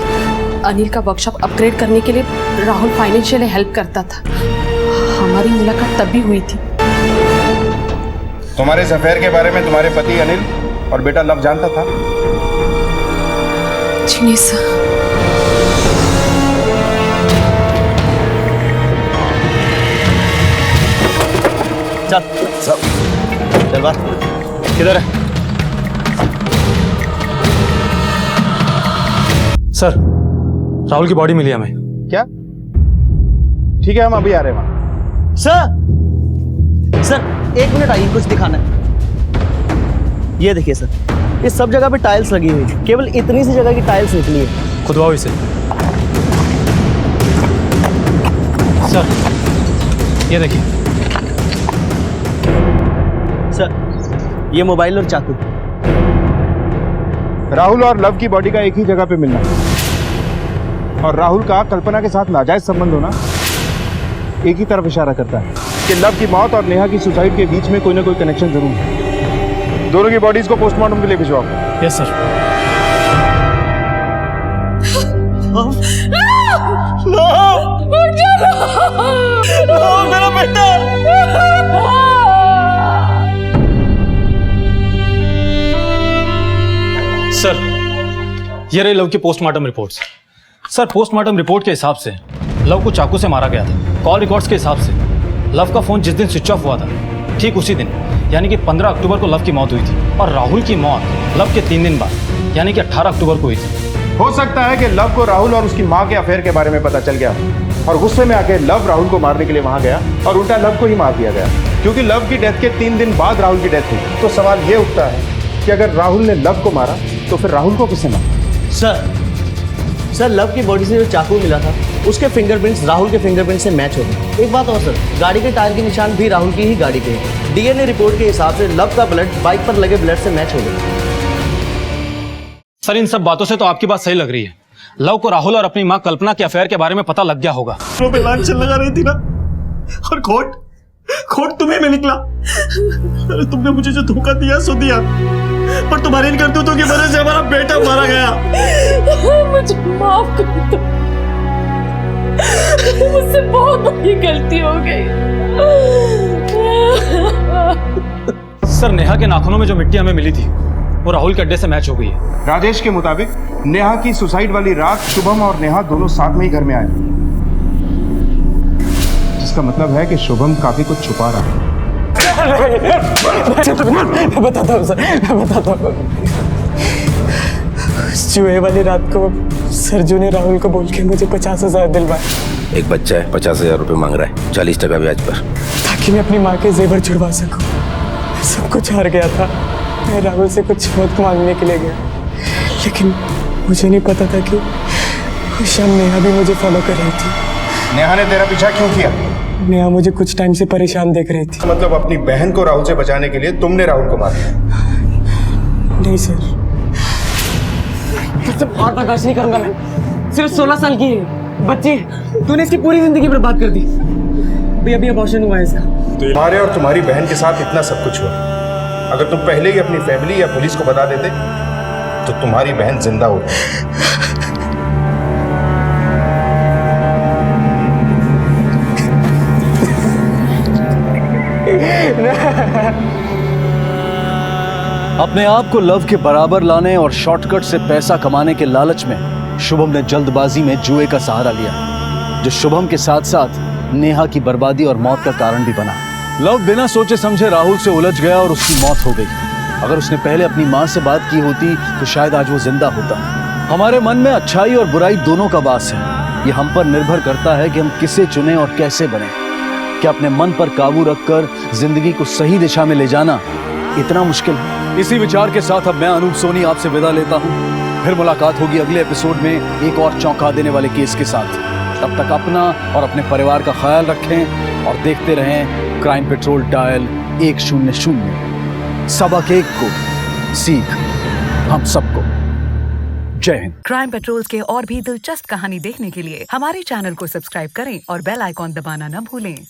अनिल का वर्कशॉप अपग्रेड करने के लिए राहुल फाइनेंशियली हेल्प करता था। हमारी मुलाकात तब भी हुई थी। तुम्हारे इस अफेयर के बारे में तुम्हारे पति अनिल और बेटा लव जानता था? जी नहीं सर। चल बात किधर है? सर राहुल की बॉडी मिली हमें। क्या? ठीक है, हम अभी आ रहे हैं वहां। सर 1 मिनट आइए, कुछ दिखाना है। ये देखिए सर, इस सब जगह पे टाइल्स लगी हुई है, केवल इतनी सी जगह की टाइल्स निकली है। खुदवाओ इसे। सर ये देखिए। सर ये मोबाइल और चाकू। राहुल और लव की बॉडी का एक ही जगह पे मिलना और राहुल का कल्पना के साथ नाजायज संबंध होना एक ही तरफ इशारा करता है कि लव की मौत और नेहा की सुसाइड के बीच में कोई ना कोई कनेक्शन जरूर है। दोनों की बॉडीज को पोस्टमार्टम के लिए भिजवाओ। Yes sir. मेरा बेटा। सर ये रही लव की postmortem reports. Sir postmortem report के हिसाब से लव को चाकू से मारा गया था। कॉल रिकॉर्ड्स के हिसाब से लव का फोन जिस दिन स्विच ऑफ हुआ था ठीक उसी दिन यानी कि 15 अक्टूबर को लव की मौत हुई थी और राहुल की मौत लव के 3 दिन बाद यानी कि 18 अक्टूबर को हुई थी। हो सकता है कि लव को राहुल और उसकी माँ के अफेयर के बारे में पता चल गया और गुस्से में आके लव राहुल को मारने के लिए वहां गया और उल्टा लव को ही मार दिया गया, क्योंकि लव की डेथ के 3 दिन बाद राहुल की डेथ हुई। तो सवाल ये उठता है कि अगर राहुल ने लव को मारा तो फिर राहुल को किसने मारा? सर लव की बॉडी से जो चाकू मिला था उसके फिंगरप्रिंट्स राहुल के फिंगरप्रिंट से मैच हो गए। एक बात और सर, गाड़ी के टायर के निशान भी राहुल की ही गाड़ी के हैं। डीएनए रिपोर्ट के हिसाब से लव का ब्लड बाइक पर लगे ब्लड से मैच हो गया। सर इन सब बातों से तो आपकी बात सही लग रही है। लव को राहुल और अपनी माँ कल्पना के अफेयर के बारे में पता लग गया होगा। पे लांछन लगा रही थी ना, और खोट तुम्हें में निकला। अरे तुमने मुझे जो धोखा दिया सो दिया, पर तुम्हारे इन करतूतों की वजह से हमारा बेटा मारा गया। मुझे माफ कर दो, मुझसे बहुत बड़ी गलती हो गई। सर नेहा के नाखूनों में जो मिट्टी हमें मिली थी वो राहुल के अड्डे से मैच हो गई है। राजेश के मुताबिक नेहा की सुसाइड वाली रात शुभम और नेहा दोनों साथ में ही घर में आए, जिसका मतलब है कि शुभम काफी कुछ छुपा रहा है। मैं बताता हूँ सर, मैं बताता हूँ। जुए वाली रात को सरजू ने राहुल को बोल के मुझे 50,000 दिलवाए। एक बच्चा है 50,000 रुपए मांग रहा है 40% ब्याज पर, ताकि मैं अपनी माँ के जेवर छुड़वा सकूं। सब कुछ हार गया था। मैं राहुल से कुछ वक्त मांगने के लिए गया, लेकिन मुझे नहीं पता था कि उस शाम नेहा भी मुझे फॉलो कर रही थी। नेहा ने तेरा पीछा क्यों किया? नेहा मुझे कुछ टाइम से परेशान देख रही थी। मतलब अपनी बहन को राहुल से बचाने के लिए तुमने राहुल को मारा? नहीं सर, और बर्दाश्त नहीं करूंगा मैं। सिर्फ 16 साल की है बच्ची, तूने इसकी पूरी जिंदगी बर्बाद कर दी। अभी अबॉर्शन हुआ है इसका। तुम्हारे और तुम्हारी बहन के साथ इतना सब कुछ हुआ, अगर तुम पहले ही अपनी फैमिली या पुलिस को बता देते तो तुम्हारी बहन जिंदा होती। अपने आप को लव के बराबर लाने और शॉर्टकट से पैसा कमाने के लालच में शुभम ने जल्दबाजी में जुए का सहारा लिया, जो शुभम के साथ साथ नेहा की बर्बादी और मौत का कारण भी बना। लव बिना सोचे समझे राहुल से उलझ गया और उसकी मौत हो गई। अगर उसने पहले अपनी माँ से बात की होती तो शायद आज वो जिंदा होता। हमारे मन में अच्छाई और बुराई दोनों का वास है। ये हम पर निर्भर करता है कि हम किसे चुने और कैसे बने। क्या अपने मन पर काबू रखकर जिंदगी को सही दिशा में ले जाना इतना मुश्किल है? इसी विचार के साथ अब मैं अनूप सोनी आपसे विदा लेता हूँ। फिर मुलाकात होगी अगले एपिसोड में एक और चौंका देने वाले केस के साथ। तब तक अपना और अपने परिवार का ख्याल रखें और देखते रहें क्राइम पेट्रोल डायल 100। सबक एक को सीख हम सबको। जय हिंद। क्राइम पेट्रोल के और भी दिलचस्प कहानी देखने के लिए हमारे चैनल को सब्सक्राइब करें और बेल आइकॉन दबाना न भूलें।